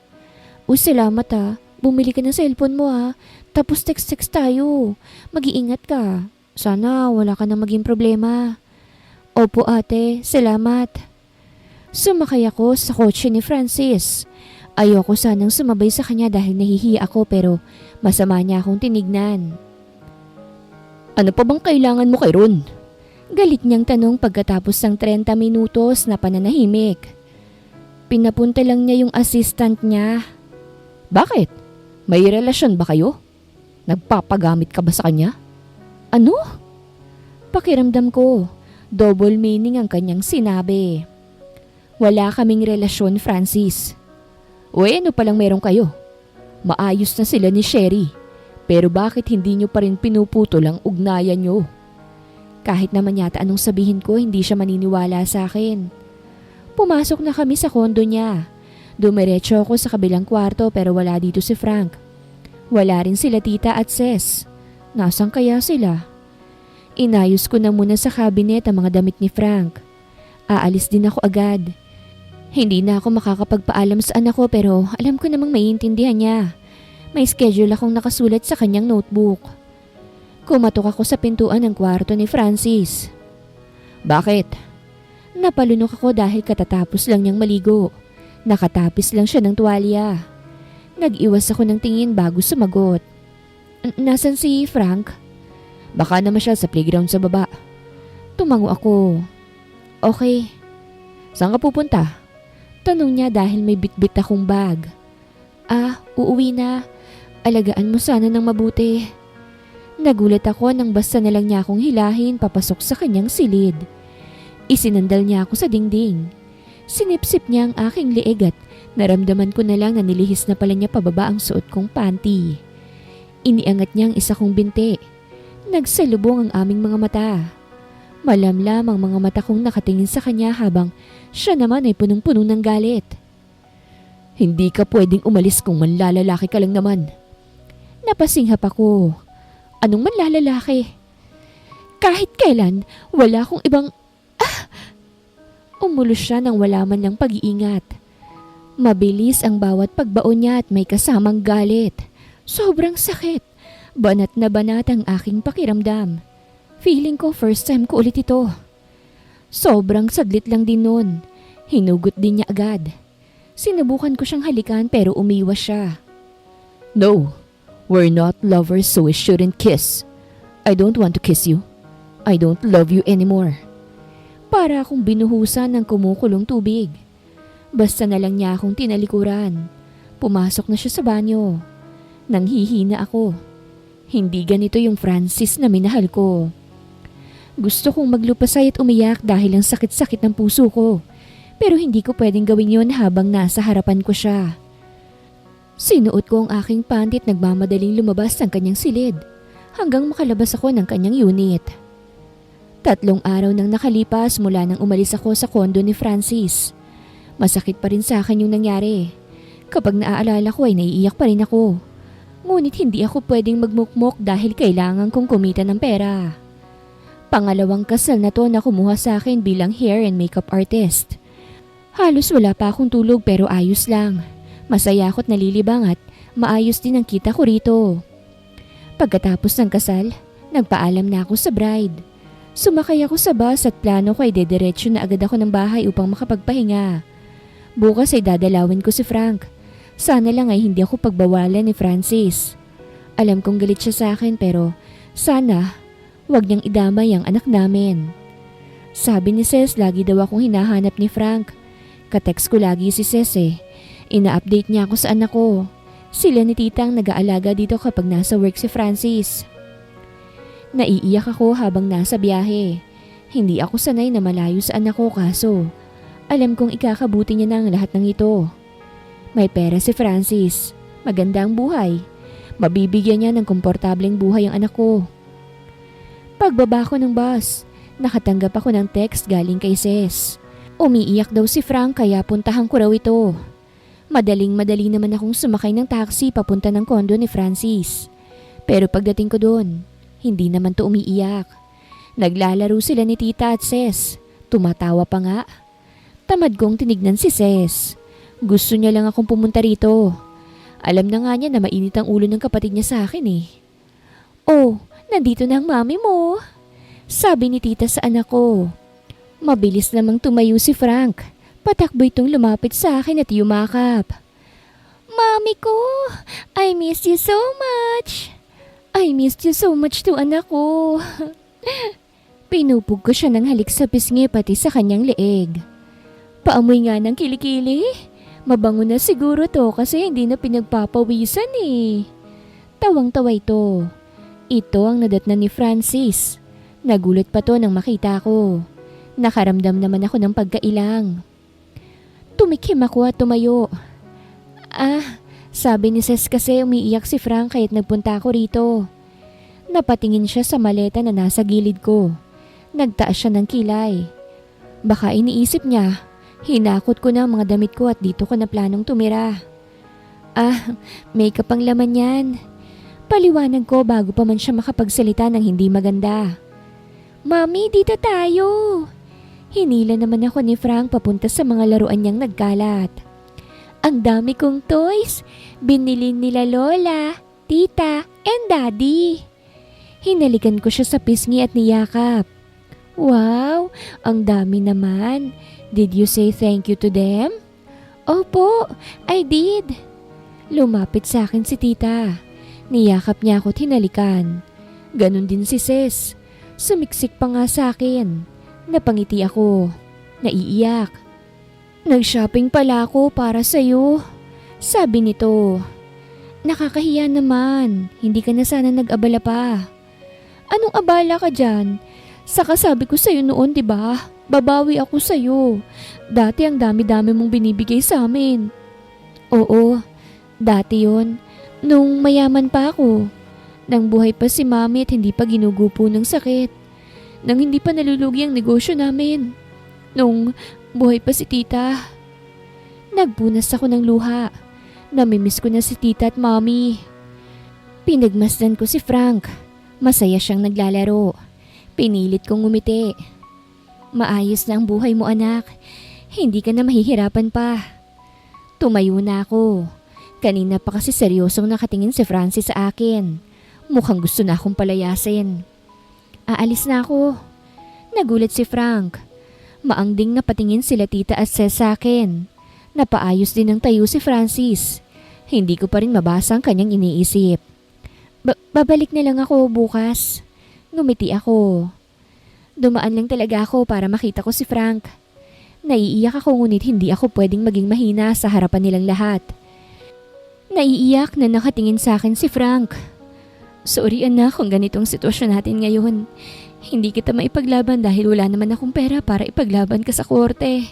S1: Salamat ha. Bumili ka ng cellphone mo ha. Tapos text tayo. Mag-iingat ka. Sana wala ka na maging problema. Opo ate, salamat. Sumakay ako sa kotse ni Francis. Ayoko sanang sumabay sa kanya dahil nahihiya ako pero masama niya akong tinignan. Ano pa bang kailangan mo kay Ron? Galit niyang tanong pagkatapos ng 30 minutos na pananahimik. Pinapunta lang niya yung assistant niya. Bakit? May relasyon ba kayo? Nagpapagamit ka ba sa kanya? Ano? Pakiramdam ko, double meaning ang kanyang sinabi. Wala kaming relasyon, Francis. O ano palang meron kayo? Maayos na sila ni Sherry. Pero bakit hindi nyo pa rin pinuputol ang ugnayan nyo? Kahit naman yata anong sabihin ko, hindi siya maniniwala sa akin. Pumasok na kami sa kondo niya. Dumiretso ako sa kabilang kwarto pero wala dito si Frank. Wala rin sila tita at sis. Nasaan kaya sila? Inayos ko na muna sa cabinet ang mga damit ni Frank. Aalis din ako agad. Hindi na ako makakapagpaalam sa anak ko pero alam ko namang maiintindihan niya. May schedule akong nakasulat sa kanyang notebook. Kumatok ako sa pintuan ng kwarto ni Francis. Bakit? Napalunok ako dahil katatapos lang niyang maligo. Nakatapis lang siya ng tuwalya. Nag-iwas ako ng tingin bago sumagot. Nasaan si Frank? Baka naman siya sa playground sa baba. Tumango ako. Okay. Saan ka pupunta? Tanong niya dahil may bitbit akong bag. Uuwi na. Alagaan mo sana ng mabuti. Nagulat ako nang basta na lang niya akong hilahin papasok sa kanyang silid. Isinandal niya ako sa dingding. Sinipsip niya ang aking leeg at naramdaman ko na lang na nilihis na pala niya pababa ang suot kong panty. Iniangat niya ang isa kong binti. Nagsalubong ang aming mga mata. Malamlam ang mga mata kong nakatingin sa kanya habang siya naman ay punong-puno ng galit. Hindi ka pwedeng umalis kung manlalalaki ka lang naman. Napasinghap ako. Anong manlalalaki? Kahit kailan, wala akong ibang... Umulos siya nang wala man lang pag-iingat. Mabilis ang bawat pagbaon niya at may kasamang galit. Sobrang sakit. Banat na banat ang aking pakiramdam. Feeling ko first time ko ulit ito. Sobrang saglit lang din nun. Hinugot din niya agad. Sinubukan ko siyang halikan pero umiwas siya. No, we're not lovers so we shouldn't kiss. I don't want to kiss you. I don't love you anymore. Para akong binuhusan ng kumukulong tubig. Basta na lang niya akong tinalikuran. Pumasok na siya sa banyo. Nanghihina ako. Hindi ganito yung Francis na minahal ko. Gusto kong maglupasay at umiyak dahil ang sakit-sakit ng puso ko. Pero hindi ko pwedeng gawin yon habang nasa harapan ko siya. Sinuot ko ang aking panty at nagmamadaling lumabas ng kanyang silid hanggang makalabas ako ng kanyang unit. 3 araw nang nakalipas mula nang umalis ako sa kondo ni Francis. Masakit pa rin sa akin yung nangyari. Kapag naaalala ko ay naiiyak pa rin ako. Ngunit hindi ako pwedeng magmukmok dahil kailangan kong kumita ng pera. Pangalawang kasal na to na kumuha sa akin bilang hair and makeup artist. Halos wala pa akong tulog pero ayos lang. Masaya ako't nalilibang at maayos din ang kita ko rito. Pagkatapos ng kasal, nagpaalam na ako sa bride. Sumakay ako sa bus at plano ko ay dediretso na agad ako ng bahay upang makapagpahinga. Bukas ay dadalawin ko si Frank. Sana lang ay hindi ako pagbawalan ni Francis. Alam kong galit siya sa akin pero sana wag niyang idamay ang anak namin. Sabi ni Ses lagi daw akong hinahanap ni Frank. Katext ko lagi si Ses Ina-update niya ako sa anak ko. Sila ni titang nag-aalaga dito kapag nasa work si Francis. Naiiyak ako habang nasa biyahe. Hindi ako sanay na malayo sa anak ko kaso alam kong ikakabuti niya na ang lahat ng ito. May pera si Francis. Maganda ang buhay. Mabibigyan niya ng komportableng buhay ang anak ko. Pagbaba ko ng bus, nakatanggap ako ng text galing kay Ses. Umiiyak daw si Frank kaya puntahan ko raw ito. Madaling-madali naman akong sumakay ng taxi papunta ng kondo ni Francis. Pero pagdating ko doon, hindi naman to umiiyak. Naglalaro sila ni tita at Ses. Tumatawa pa nga. Tamad kong tinignan si Ses. Gusto niya lang akong pumunta rito. Alam na nga niya na mainit ang ulo ng kapatid niya sa akin Oh, nandito na ang mami mo. Sabi ni tita sa anak ko. Mabilis namang tumayo si Frank. Patakbo itong lumapit sa akin at yumakap. Mami ko, I miss you so much. I missed you so much to anak ko. Pinupog ko siya ng halik sa pisngi pati sa kanyang leeg. Paamoy nga ng kilikili. Mabango na siguro to kasi hindi na pinagpapawisan eh. Tawang-tawa ito. Ito ang nadatnan ni Francis. Nagulat pa to nang makita ko. Nakaramdam naman ako ng pagkailang. Tumikim ako at tumayo. Sabi ni Ses kasi umiiyak si Frank kaya't nagpunta ako rito. Napatingin siya sa maleta na nasa gilid ko. Nagtaas siya ng kilay. Baka iniisip niya, hinakot ko na ang mga damit ko at dito ko na planong tumira. May kapang laman yan. Paliwanag ko bago pa man siya makapagsalita ng hindi maganda. Mami, dito tayo. Hinila naman ako ni Frank papunta sa mga laruan niyang nagkalat. Ang dami kong toys. Binili nila Lola, Tita, and Daddy. Hinalikan ko siya sa pisngi at niyakap. Wow, ang dami naman. Did you say thank you to them? Opo, I did. Lumapit sa akin si Tita. Niyakap niya ako at hinalikan. Ganon din si Sis. Sumiksik pa nga sa akin. Napangiti ako. Naiiyak. Nag-shopping pala ako para sa'yo. Sabi nito. Nakakahiya naman. Hindi ka na sana nag-abala pa. Anong abala ka dyan? Saka sabi ko sa'yo noon, diba? Babawi ako sa'yo. Dati ang dami-dami mong binibigay sa amin. Oo, dati yon. Nung mayaman pa ako. Nang buhay pa si Mami at hindi pa ginugupo ng sakit. Nang hindi pa nalulugi ang negosyo namin. Nung buhay pa si Tita. Nagpunas ako ng luha. Namimiss ko na si Tita at Mami. Pinagmasdan ko si Frank. Masaya siyang naglalaro. Pinilit kong ngumiti. Maayos na ang buhay mo, anak. Hindi ka na mahihirapan pa. Tumayo na ako. Kanina pa kasi seryosong nakatingin si Francis sa akin. Mukhang gusto na akong palayasin. Aalis na ako. Nagulat si Frank. Maangding na patingin sila Tita at Ses sa akin. Napaayos din ng tayo si Francis. Hindi ko pa rin mabasa ang kanyang iniisip. Babalik na lang ako bukas. Ngumiti ako. Dumaan lang talaga ako para makita ko si Frank. Naiiyak ako ngunit hindi ako pwedeng maging mahina sa harapan nilang lahat. Naiiyak na nakatingin sa akin si Frank. Sorry anak kung ganitong sitwasyon natin ngayon. Hindi kita maipaglaban dahil wala naman akong pera para ipaglaban ka sa korte.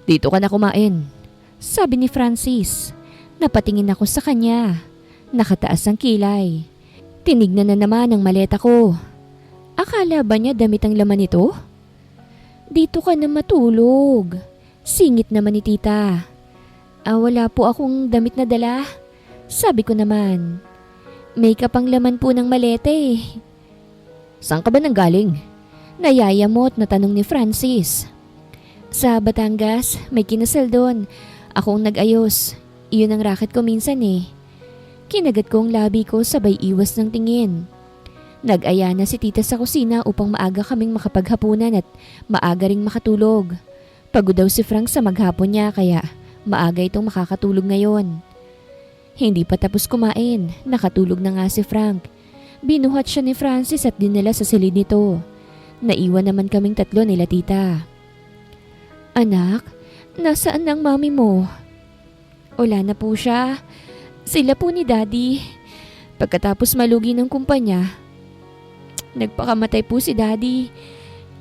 S1: Dito ka na kumain, sabi ni Francis. Napatingin ako sa kanya. Nakataas ang kilay. Tinignan na naman ang maleta ko. Akala ba niya damit ang laman nito? Dito ka na matulog. Singit naman ni Tita. Wala po akong damit na dala. Sabi ko naman. May kapang laman po ng maleta eh. Saan ka ba nanggaling? Nayayamot na tanong ni Francis. Sa Batangas, may kinasal doon. Ako ang nag-ayos. Iyon ang racket ko minsan eh. Kinagat ko ang labi ko sabay iwas ng tingin. Nag-aya na si Tita sa kusina upang maaga kaming makapaghapunan at maaga ring makatulog. Pagod daw si Frank sa maghapon niya kaya maaga itong makakatulog ngayon. Hindi pa tapos kumain, nakatulog na nga si Frank. Binuhat siya ni Francis at dinala sa silid nito. Naiwan naman kaming tatlo nila Tita. Anak, nasaan ang mami mo? Wala na po siya. Sila po ni Daddy. Pagkatapos malugi ng kumpanya, nagpakamatay po si Daddy.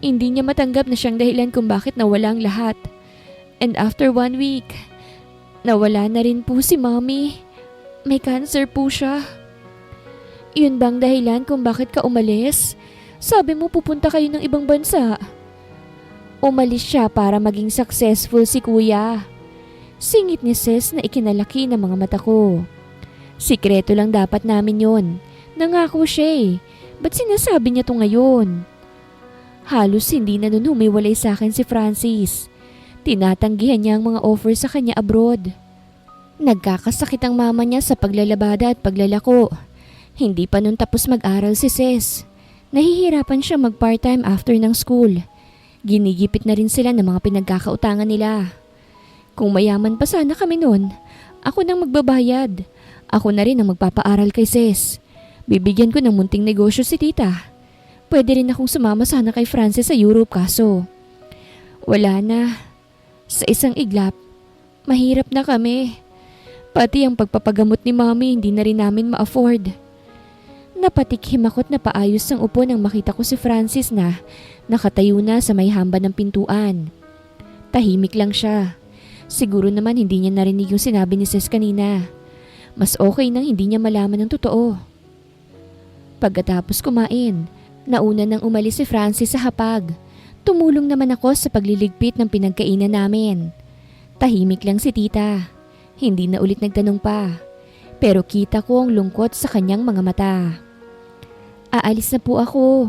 S1: Hindi niya matanggap na siyang dahilan kung bakit nawala ang lahat. And after 1 week, nawala na rin po si Mommy. May cancer po siya. Yun bang dahilan kung bakit ka umalis? Sabi mo pupunta kayo ng ibang bansa. Umalis siya para maging successful si Kuya. Singit ni Ses na ikinalaki ng mga mata ko. Sikreto lang dapat namin yon. Nangako siya eh. Ba't sinasabi niya to ngayon? Halos hindi na nun humiwalay sa akin si Francis. Tinatanggihan niya ang mga offer sa kanya abroad. Nagkakasakit ang mama niya sa paglalabada at paglalako. Hindi pa nun tapos mag-aral si Ses. Nahihirapan siya mag-part-time after ng school. Ginigipit na rin sila ng mga pinagkakautangan nila. Kung mayaman pa sana kami noon, ako nang magbabayad. Ako na rin ang magpapaaral kay Sis. Bibigyan ko ng munting negosyo si tita. Pwede rin akong sumama sana kay Francis sa Europe kaso wala na. Sa isang iglap, mahirap na kami. Pati ang pagpapagamot ni Mami hindi na rin namin ma-afford. Napatikhim ako't napaayos ng upo nang makita ko si Francis na nakatayo na sa may hamba ng pintuan. Tahimik lang siya. Siguro naman hindi niya narinig yung sinabi ni Sis kanina. Mas okay nang hindi niya malaman ng totoo. Pagkatapos kumain, nauna nang umalis si Francis sa hapag. Tumulong naman ako sa pagliligpit ng pinagkainan namin. Tahimik lang si tita. Hindi na ulit nagtanong pa. Pero kita ko ang lungkot sa kanyang mga mata. Aalis na po ako.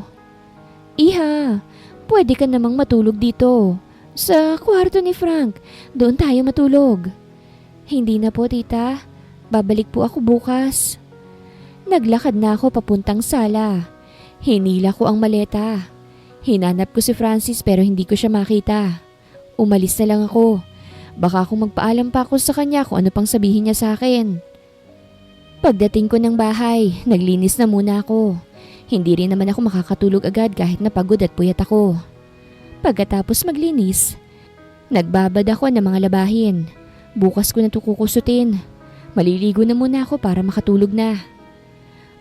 S1: Iha, pwede ka namang matulog dito. Sa kwarto ni Frank. Doon tayo matulog. Hindi na po tita. Babalik po ako bukas. Naglakad na ako papuntang sala. Hinila ko ang maleta. Hinanap ko si Francis pero hindi ko siya makita. Umalis na lang ako. Baka kung magpaalam pa ako sa kanya kung ano pang sabihin niya sa akin. Pagdating ko ng bahay, naglinis na muna ako. Hindi rin naman ako makakatulog agad kahit napagod at puyat ako. Pagkatapos maglinis, nagbabad ako ng mga labahin. Bukas ko na ito kukusutin. Maliligo na muna ako para makatulog na.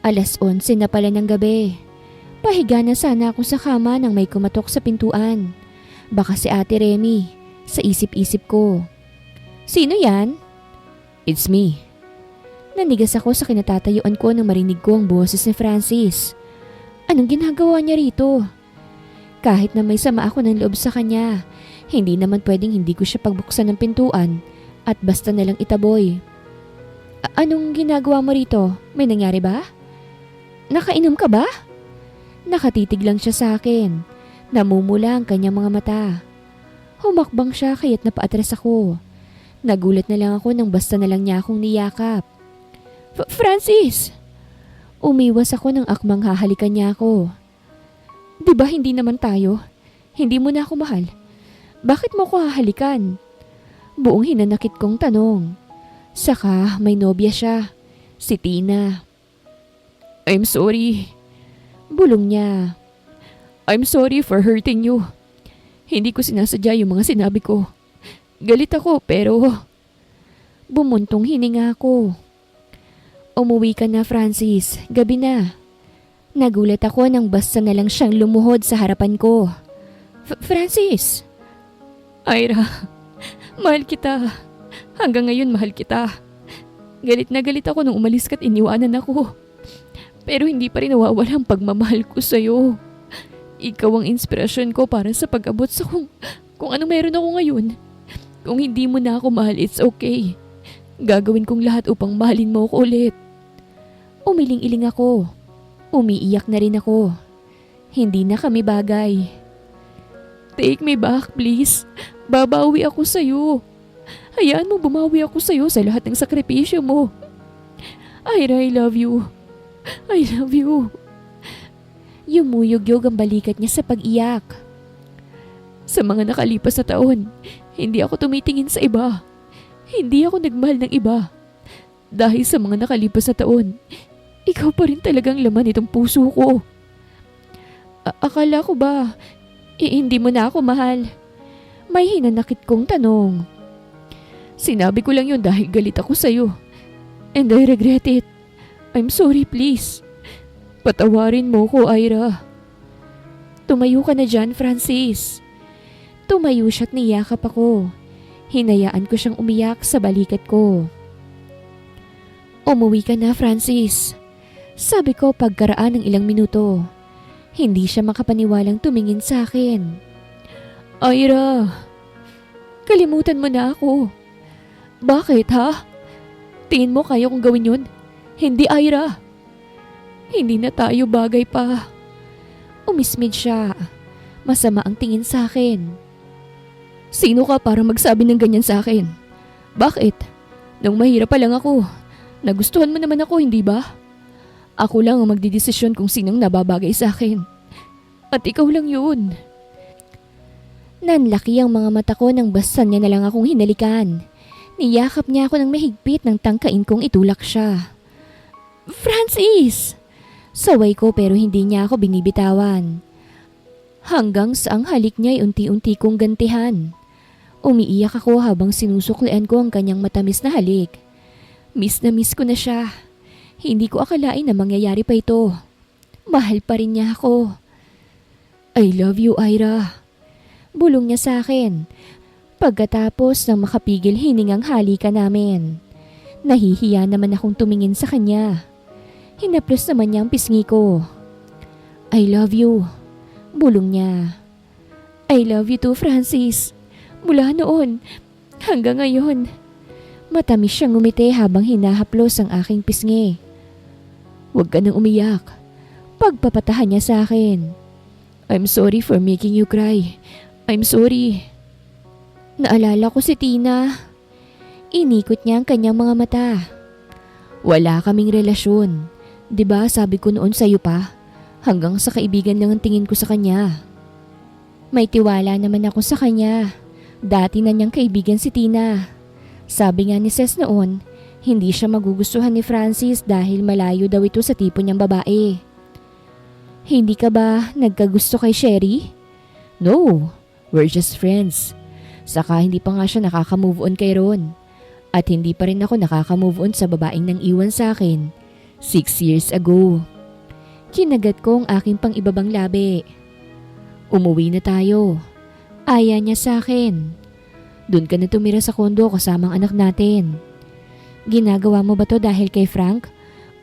S1: 11:00 na pala ng gabi. Pahiga na sana ako sa kama nang may kumatok sa pintuan. Baka si Ate Remy, sa isip-isip ko. Sino yan? It's me. Nanigas ako sa kinatatayuan ko nang marinig ko ang boses ni Francis. Anong ginagawa niya rito? Kahit na may sama ako ng loob sa kanya, hindi naman pwedeng hindi ko siya pagbuksan ng pintuan at basta nalang itaboy. Anong ginagawa mo rito? May nangyari ba? Nakainom ka ba? Nakatitig lang siya sa akin. Namumula ang kanyang mga mata. Humakbang siya kaya't napaatras ako. Nagulat na lang ako nang basta na lang niya akong niyakap. Francis! Umiwas ako nang akmang hahalikan niya ako. Di ba hindi naman tayo? Hindi mo na ako mahal. Bakit mo ko hahalikan? Buong hinanakit kong tanong. Saka may nobya siya. Si Tina. I'm sorry. Bulong niya. I'm sorry for hurting you. Hindi ko sinasadya yung mga sinabi ko. Galit ako pero bumuntong hininga ako. Umuwi ka na, Francis. Gabi na. Nagulat ako nang basta na lang siyang lumuhod sa harapan ko. Francis! Ira, mahal kita. Hanggang ngayon mahal kita. Galit na galit ako nung umalis ka't iniwanan ako. Pero hindi pa rin nawawala ang pagmamahal ko sa'yo. Ikaw ang inspirasyon ko para sa pag-abot sa kung ano meron ako ngayon. Kung hindi mo na ako mahal, it's okay. Gagawin kong lahat upang mahalin mo ako ulit. Umiling-iling ako. Umiiyak na rin ako. Hindi na kami bagay. Take me back, please. Babawi ako sa'yo. Hayaan mo bumawi ako sa'yo sa lahat ng sakripisyo mo. Ira, I love you. I love you. Yumuyog-yog ang balikat niya sa pag-iyak. Sa mga nakalipas na taon, hindi ako tumitingin sa iba. Hindi ako nagmahal ng iba. Dahil sa mga nakalipas na taon, ikaw pa rin talagang laman itong puso ko. Akala ko ba, hindi mo na ako mahal? May hinanakit kong tanong. Sinabi ko lang yun dahil galit ako sa'yo. And I regret it. I'm sorry, please. Patawarin mo ko, Ira. Tumayo ka na dyan, Francis. Tumayo siya't niyakap ako. Hinayaan ko siyang umiyak sa balikat ko. Umuwi ka na, Francis. Sabi ko pagkaraan ng ilang minuto. Hindi siya makapaniwalang tumingin sa akin. Ira, kalimutan mo na ako. Bakit, ha? Tingin mo kaya kong gawin yun? Hindi, Ira. Hindi na tayo bagay pa. Umismid siya. Masama ang tingin sa akin. Sino ka para magsabi ng ganyan sa akin? Bakit? Nung mahirap pa lang ako, nagustuhan mo naman ako, hindi ba? Ako lang ang magdidesisyon kung sinong nababagay sa akin. At ikaw lang yun. Nanlaki ang mga mata ko nang basta niya na lang akong hinalikan. Niyakap niya ako ng mahigpit nang tangkain kong itulak siya. Francis! Saway ko pero hindi niya ako binibitawan. Hanggang sa ang halik niya ay unti-unti kong gantihan. Umiiyak ako habang sinusuklian ko ang kanyang matamis na halik. Miss na miss ko na siya. Hindi ko akalain na mangyayari pa ito. Mahal pa rin niya ako. I love you, Ira. Bulong niya sa akin. Pagkatapos ng makapigil hiningang halikan namin. Nahihiya naman akong tumingin sa kanya. Hinaplos naman niya ang pisngi ko. I love you. Bulong niya. I love you too, Francis. Mula noon, hanggang ngayon. Matamis siyang ngumiti habang hinahaplos ang aking pisngi. Huwag ka nang umiyak. Pagpapatahan niya sa akin. I'm sorry for making you cry. I'm sorry. Naalala ko si Tina. Inikot niya ang kanyang mga mata. Wala kaming relasyon. 'Di ba sabi ko noon sa iyo pa? Hanggang sa kaibigan lang ang tingin ko sa kanya. May tiwala naman ako sa kanya. Dati na niyang kaibigan si Tina. Sabi nga ni Ces noon, hindi siya magugustuhan ni Francis dahil malayo daw ito sa tipo niyang babae. Hindi ka ba nagkagusto kay Sherry? No, we're just friends. Saka hindi pa nga siya nakaka-move on kay Ron. At hindi pa rin ako nakaka-move on sa babaeng nang iwan sa akin 6 years ago. Kinagat ko ang aking pang-ibabang labi. Umuwi na tayo. Aya niya sa akin. Doon ka na tumira sa kondo kasamang anak natin. Ginagawa mo ba to dahil kay Frank?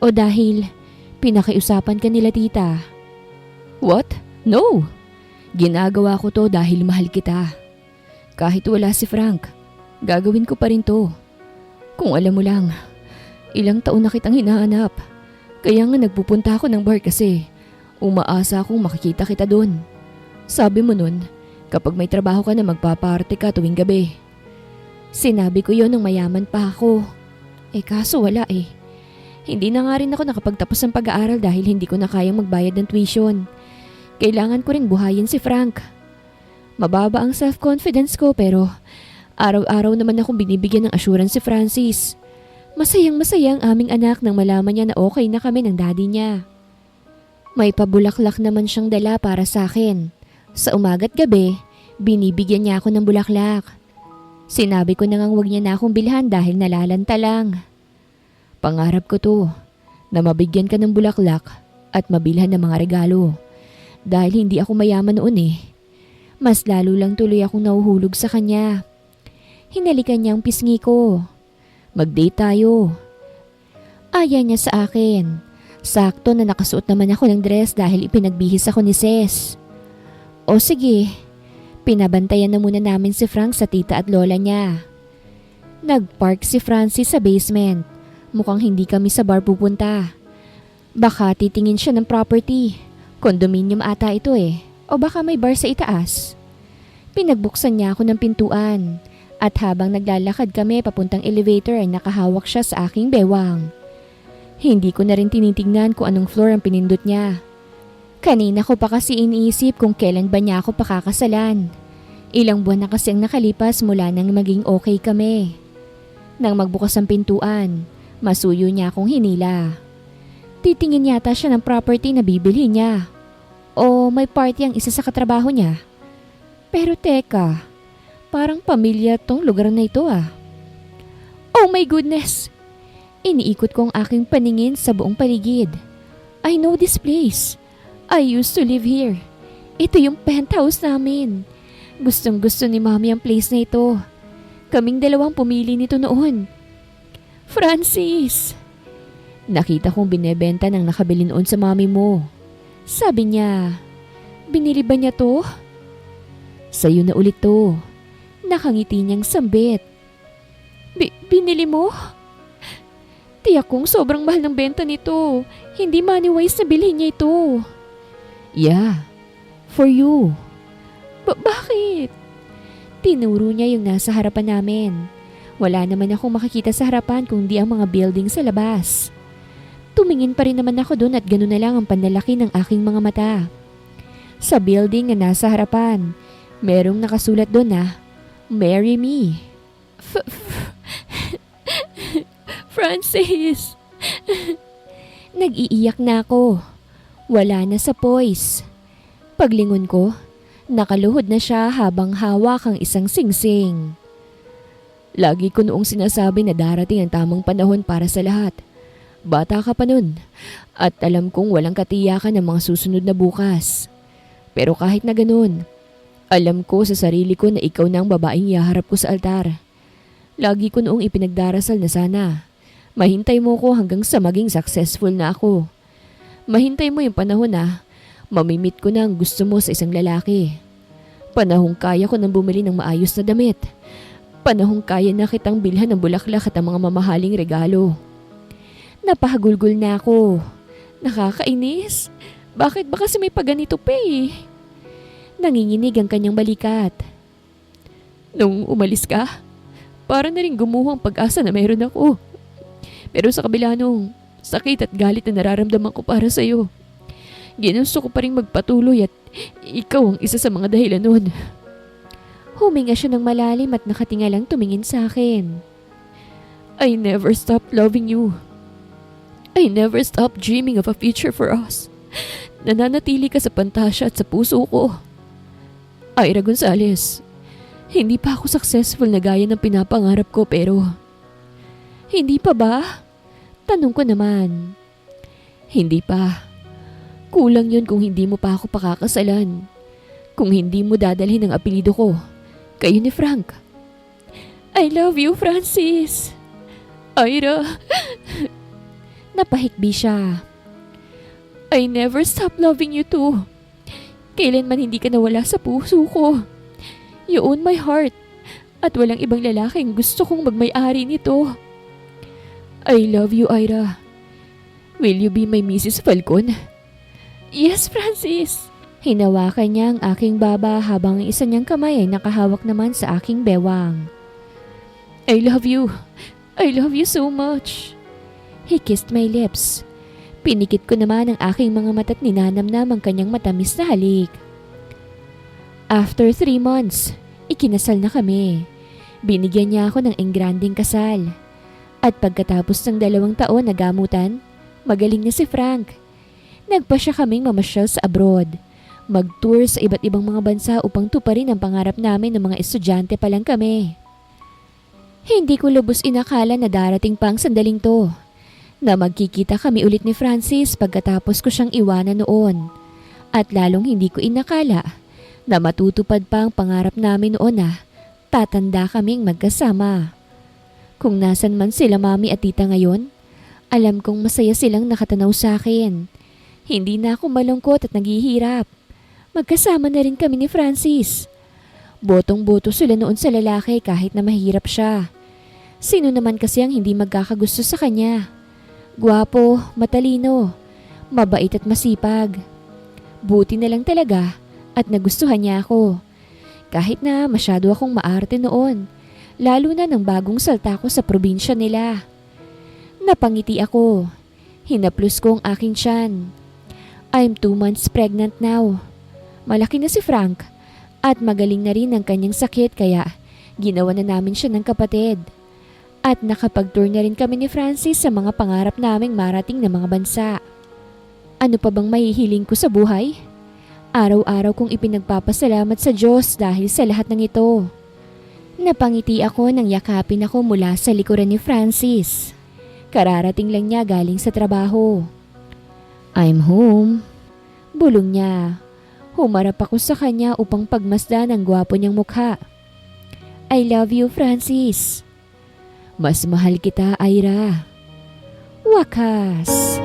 S1: O dahil pinakiusapan ka nila tita? What? No! Ginagawa ko to dahil mahal kita. Kahit wala si Frank, gagawin ko pa rin to. Kung alam mo lang, ilang taon na kitang hinahanap. Kaya nga nagpupunta ako ng bar kasi umaasa akong makikita kita doon. Sabi mo nun, kapag may trabaho ka na magpaparte ka tuwing gabi. Sinabi ko yon nung mayaman pa ako. Kaso wala eh. Hindi na nga rin ako nakapagtapos ng pag-aaral dahil hindi ko na kayang magbayad ng tuition. Kailangan ko ring buhayin si Frank. Mababa ang self-confidence ko pero araw-araw naman akong binibigyan ng assurance si Francis. Masayang-masaya ang aming anak nang malaman niya na okay na kami ng daddy niya. May pabulaklak naman siyang dala para sa akin. Sa umaga't gabi, binibigyan niya ako ng bulaklak. Sinabi ko na ngang huwag niya na akong bilhan dahil nalalanta lang. Pangarap ko to, na mabigyan ka ng bulaklak at mabilhan ng mga regalo. Dahil hindi ako mayaman noon eh. Mas lalo lang tuloy akong nahuhulog sa kanya. Hinalikan niya ang pisngi ko. Mag-date tayo. Aya niya sa akin. Sakto na nakasuot naman ako ng dress dahil ipinagbihis ako ni Ces. O sige, pinabantayan na muna namin si Frank sa tita at lola niya. Nagpark si Francis sa basement. Mukhang hindi kami sa bar pupunta. Baka titingin siya ng property. Condominium ata ito eh. O baka may bar sa itaas. Pinagbuksan niya ako ng pintuan at habang naglalakad kami papuntang elevator ay nakahawak siya sa aking bewang. Hindi ko na rin tinitingnan kung anong floor ang pinindot niya. Kanina ko pa kasi iniisip kung kailan ba niya ako pakakasalan. Ilang buwan na kasi ang nakalipas mula nang maging okay kami. Nang magbukas ang pintuan, masuyo niya akong hinila. Titingin yata siya ng property na bibili niya. O may party ang isa sa katrabaho niya. Pero teka, parang pamilya tong lugar na ito ah. Oh my goodness! Iniikot ko ang aking paningin sa buong paligid. I know this place. I used to live here. Ito yung penthouse namin. Gustong gusto ni Mami ang place na ito. Kaming dalawang pumili nito noon. Francis! Nakita kong binebenta ng nakabili noon sa Mami mo. Sabi niya, binili ba niya to? Sa'yo na ulit to. Nakangiti niyang sambit. Binili mo? Tiyak kong sobrang mahal ng benta nito. Hindi money wise na bilhin niya ito. Yeah, for you. Bakit? Tinuro niya yung nasa harapan namin. Wala naman akong makikita sa harapan kundi ang mga building sa labas. Tumingin pa rin naman ako doon at gano'n na lang ang panlalaki ng aking mga mata. Sa building na nasa harapan, Merong nakasulat doon na, "Marry me." Francis! Nag-iiyak na ako. Wala na sa poise. Paglingon ko, nakaluhod na siya habang hawak ang isang singsing. Lagi ko noong sinasabi na darating ang tamang panahon para sa lahat. Bata ka pa nun at alam kong walang katiyakan ng mga susunod na bukas. Pero kahit na ganun, alam ko sa sarili ko na ikaw na ang babaeng ihaharap ko sa altar. Lagi ko noong ipinagdarasal na sana mahintay mo ko hanggang sa maging successful na ako. Mahintay mo yung panahon na mamimit ko na ang gusto mo sa isang lalaki. Panahong kaya ko nang bumili ng maayos na damit. Panahong kaya na kitang bilhan ng bulaklak at ang mga mamahaling regalo. Napahagulgol na ako. Nakakainis. Bakit ba kasi may paganito pa eh? Nanginginig ang kanyang balikat. Nung umalis ka, para na rin gumuho ang pag-asa na mayroon ako. Pero sa kabila nung sakit at galit na nararamdaman ko para sa'yo, ginusto ko pa rin magpatuloy at ikaw ang isa sa mga dahilan nun. Huminga siya ng malalim at nakatingalang tumingin sa akin. I never stopped loving you. I never stopped dreaming of a future for us. Nananatili ka sa pantasya at sa puso ko. Ira Gonzalez, hindi pa ako successful na gaya ng pinapangarap ko pero... Hindi pa ba? Tanong ko naman. Hindi pa. Kulang yun kung hindi mo pa ako pakakasalan. Kung hindi mo dadalhin ang apelido ko. Kayo ni Frank. I love you, Francis. Ira. Napahikbi siya. I never stop loving you too. Kailanman hindi ka nawala sa puso ko. You own my heart. At walang ibang lalaking gusto kong magmay-ari nito. I love you, Ira. Will you be my Mrs. Falcon? Yes, Francis. Hinawakan niya ang aking baba habang ang isa niyang kamay ay nakahawak naman sa aking bewang. I love you. I love you so much. He kissed my lips. Pinikit ko naman ang aking mga mata at ninanamnam ang kanyang matamis na halik. After 3 months, ikinasal na kami. Binigyan niya ako ng engranding kasal. At pagkatapos ng 2 taon na gamutan, magaling na si Frank. Nagpa siya kaming mamasyal sa abroad. Mag-tour sa iba't ibang mga bansa upang tuparin ang pangarap namin ng mga estudyante pa lang kami. Hindi ko lubos inakala na darating pang sandaling to, na magkikita kami ulit ni Francis pagkatapos ko siyang iwanan noon. At lalong hindi ko inakala na matutupad pa ang pangarap namin noon na tatanda kaming magkasama. Kung nasan man sila mami at tita ngayon, alam kong masaya silang nakatanaw sa akin. Hindi na ako malungkot at naghihirap. Magkasama na rin kami ni Francis. Botong-boto sila noon sa lalaki kahit na mahirap siya. Sino naman kasi ang hindi magkakagusto sa kanya? Gwapo, matalino, mabait at masipag. Buti na lang talaga at nagustuhan niya ako. Kahit na masyado akong maarte noon, lalo na ng bagong salta ko sa probinsya nila. Napangiti ako. Hinaplos ko ang aking tiyan. I'm 2 months pregnant now. Malaki na si Frank at magaling na rin ang kanyang sakit kaya ginawa na namin siya ng kapatid. At nakapag-tour na rin kami ni Francis sa mga pangarap naming marating na mga bansa. Ano pa bang mahihiling ko sa buhay? Araw-araw kong ipinagpapasalamat sa Diyos dahil sa lahat ng ito. Napangiti ako nang yakapin ako mula sa likuran ni Francis. Kararating lang niya galing sa trabaho. I'm home. Bulong niya. Humarap ako sa kanya upang pagmasdan ang gwapo niyang mukha. I love you, Francis. Mas mahal kita, Ira. Wakas.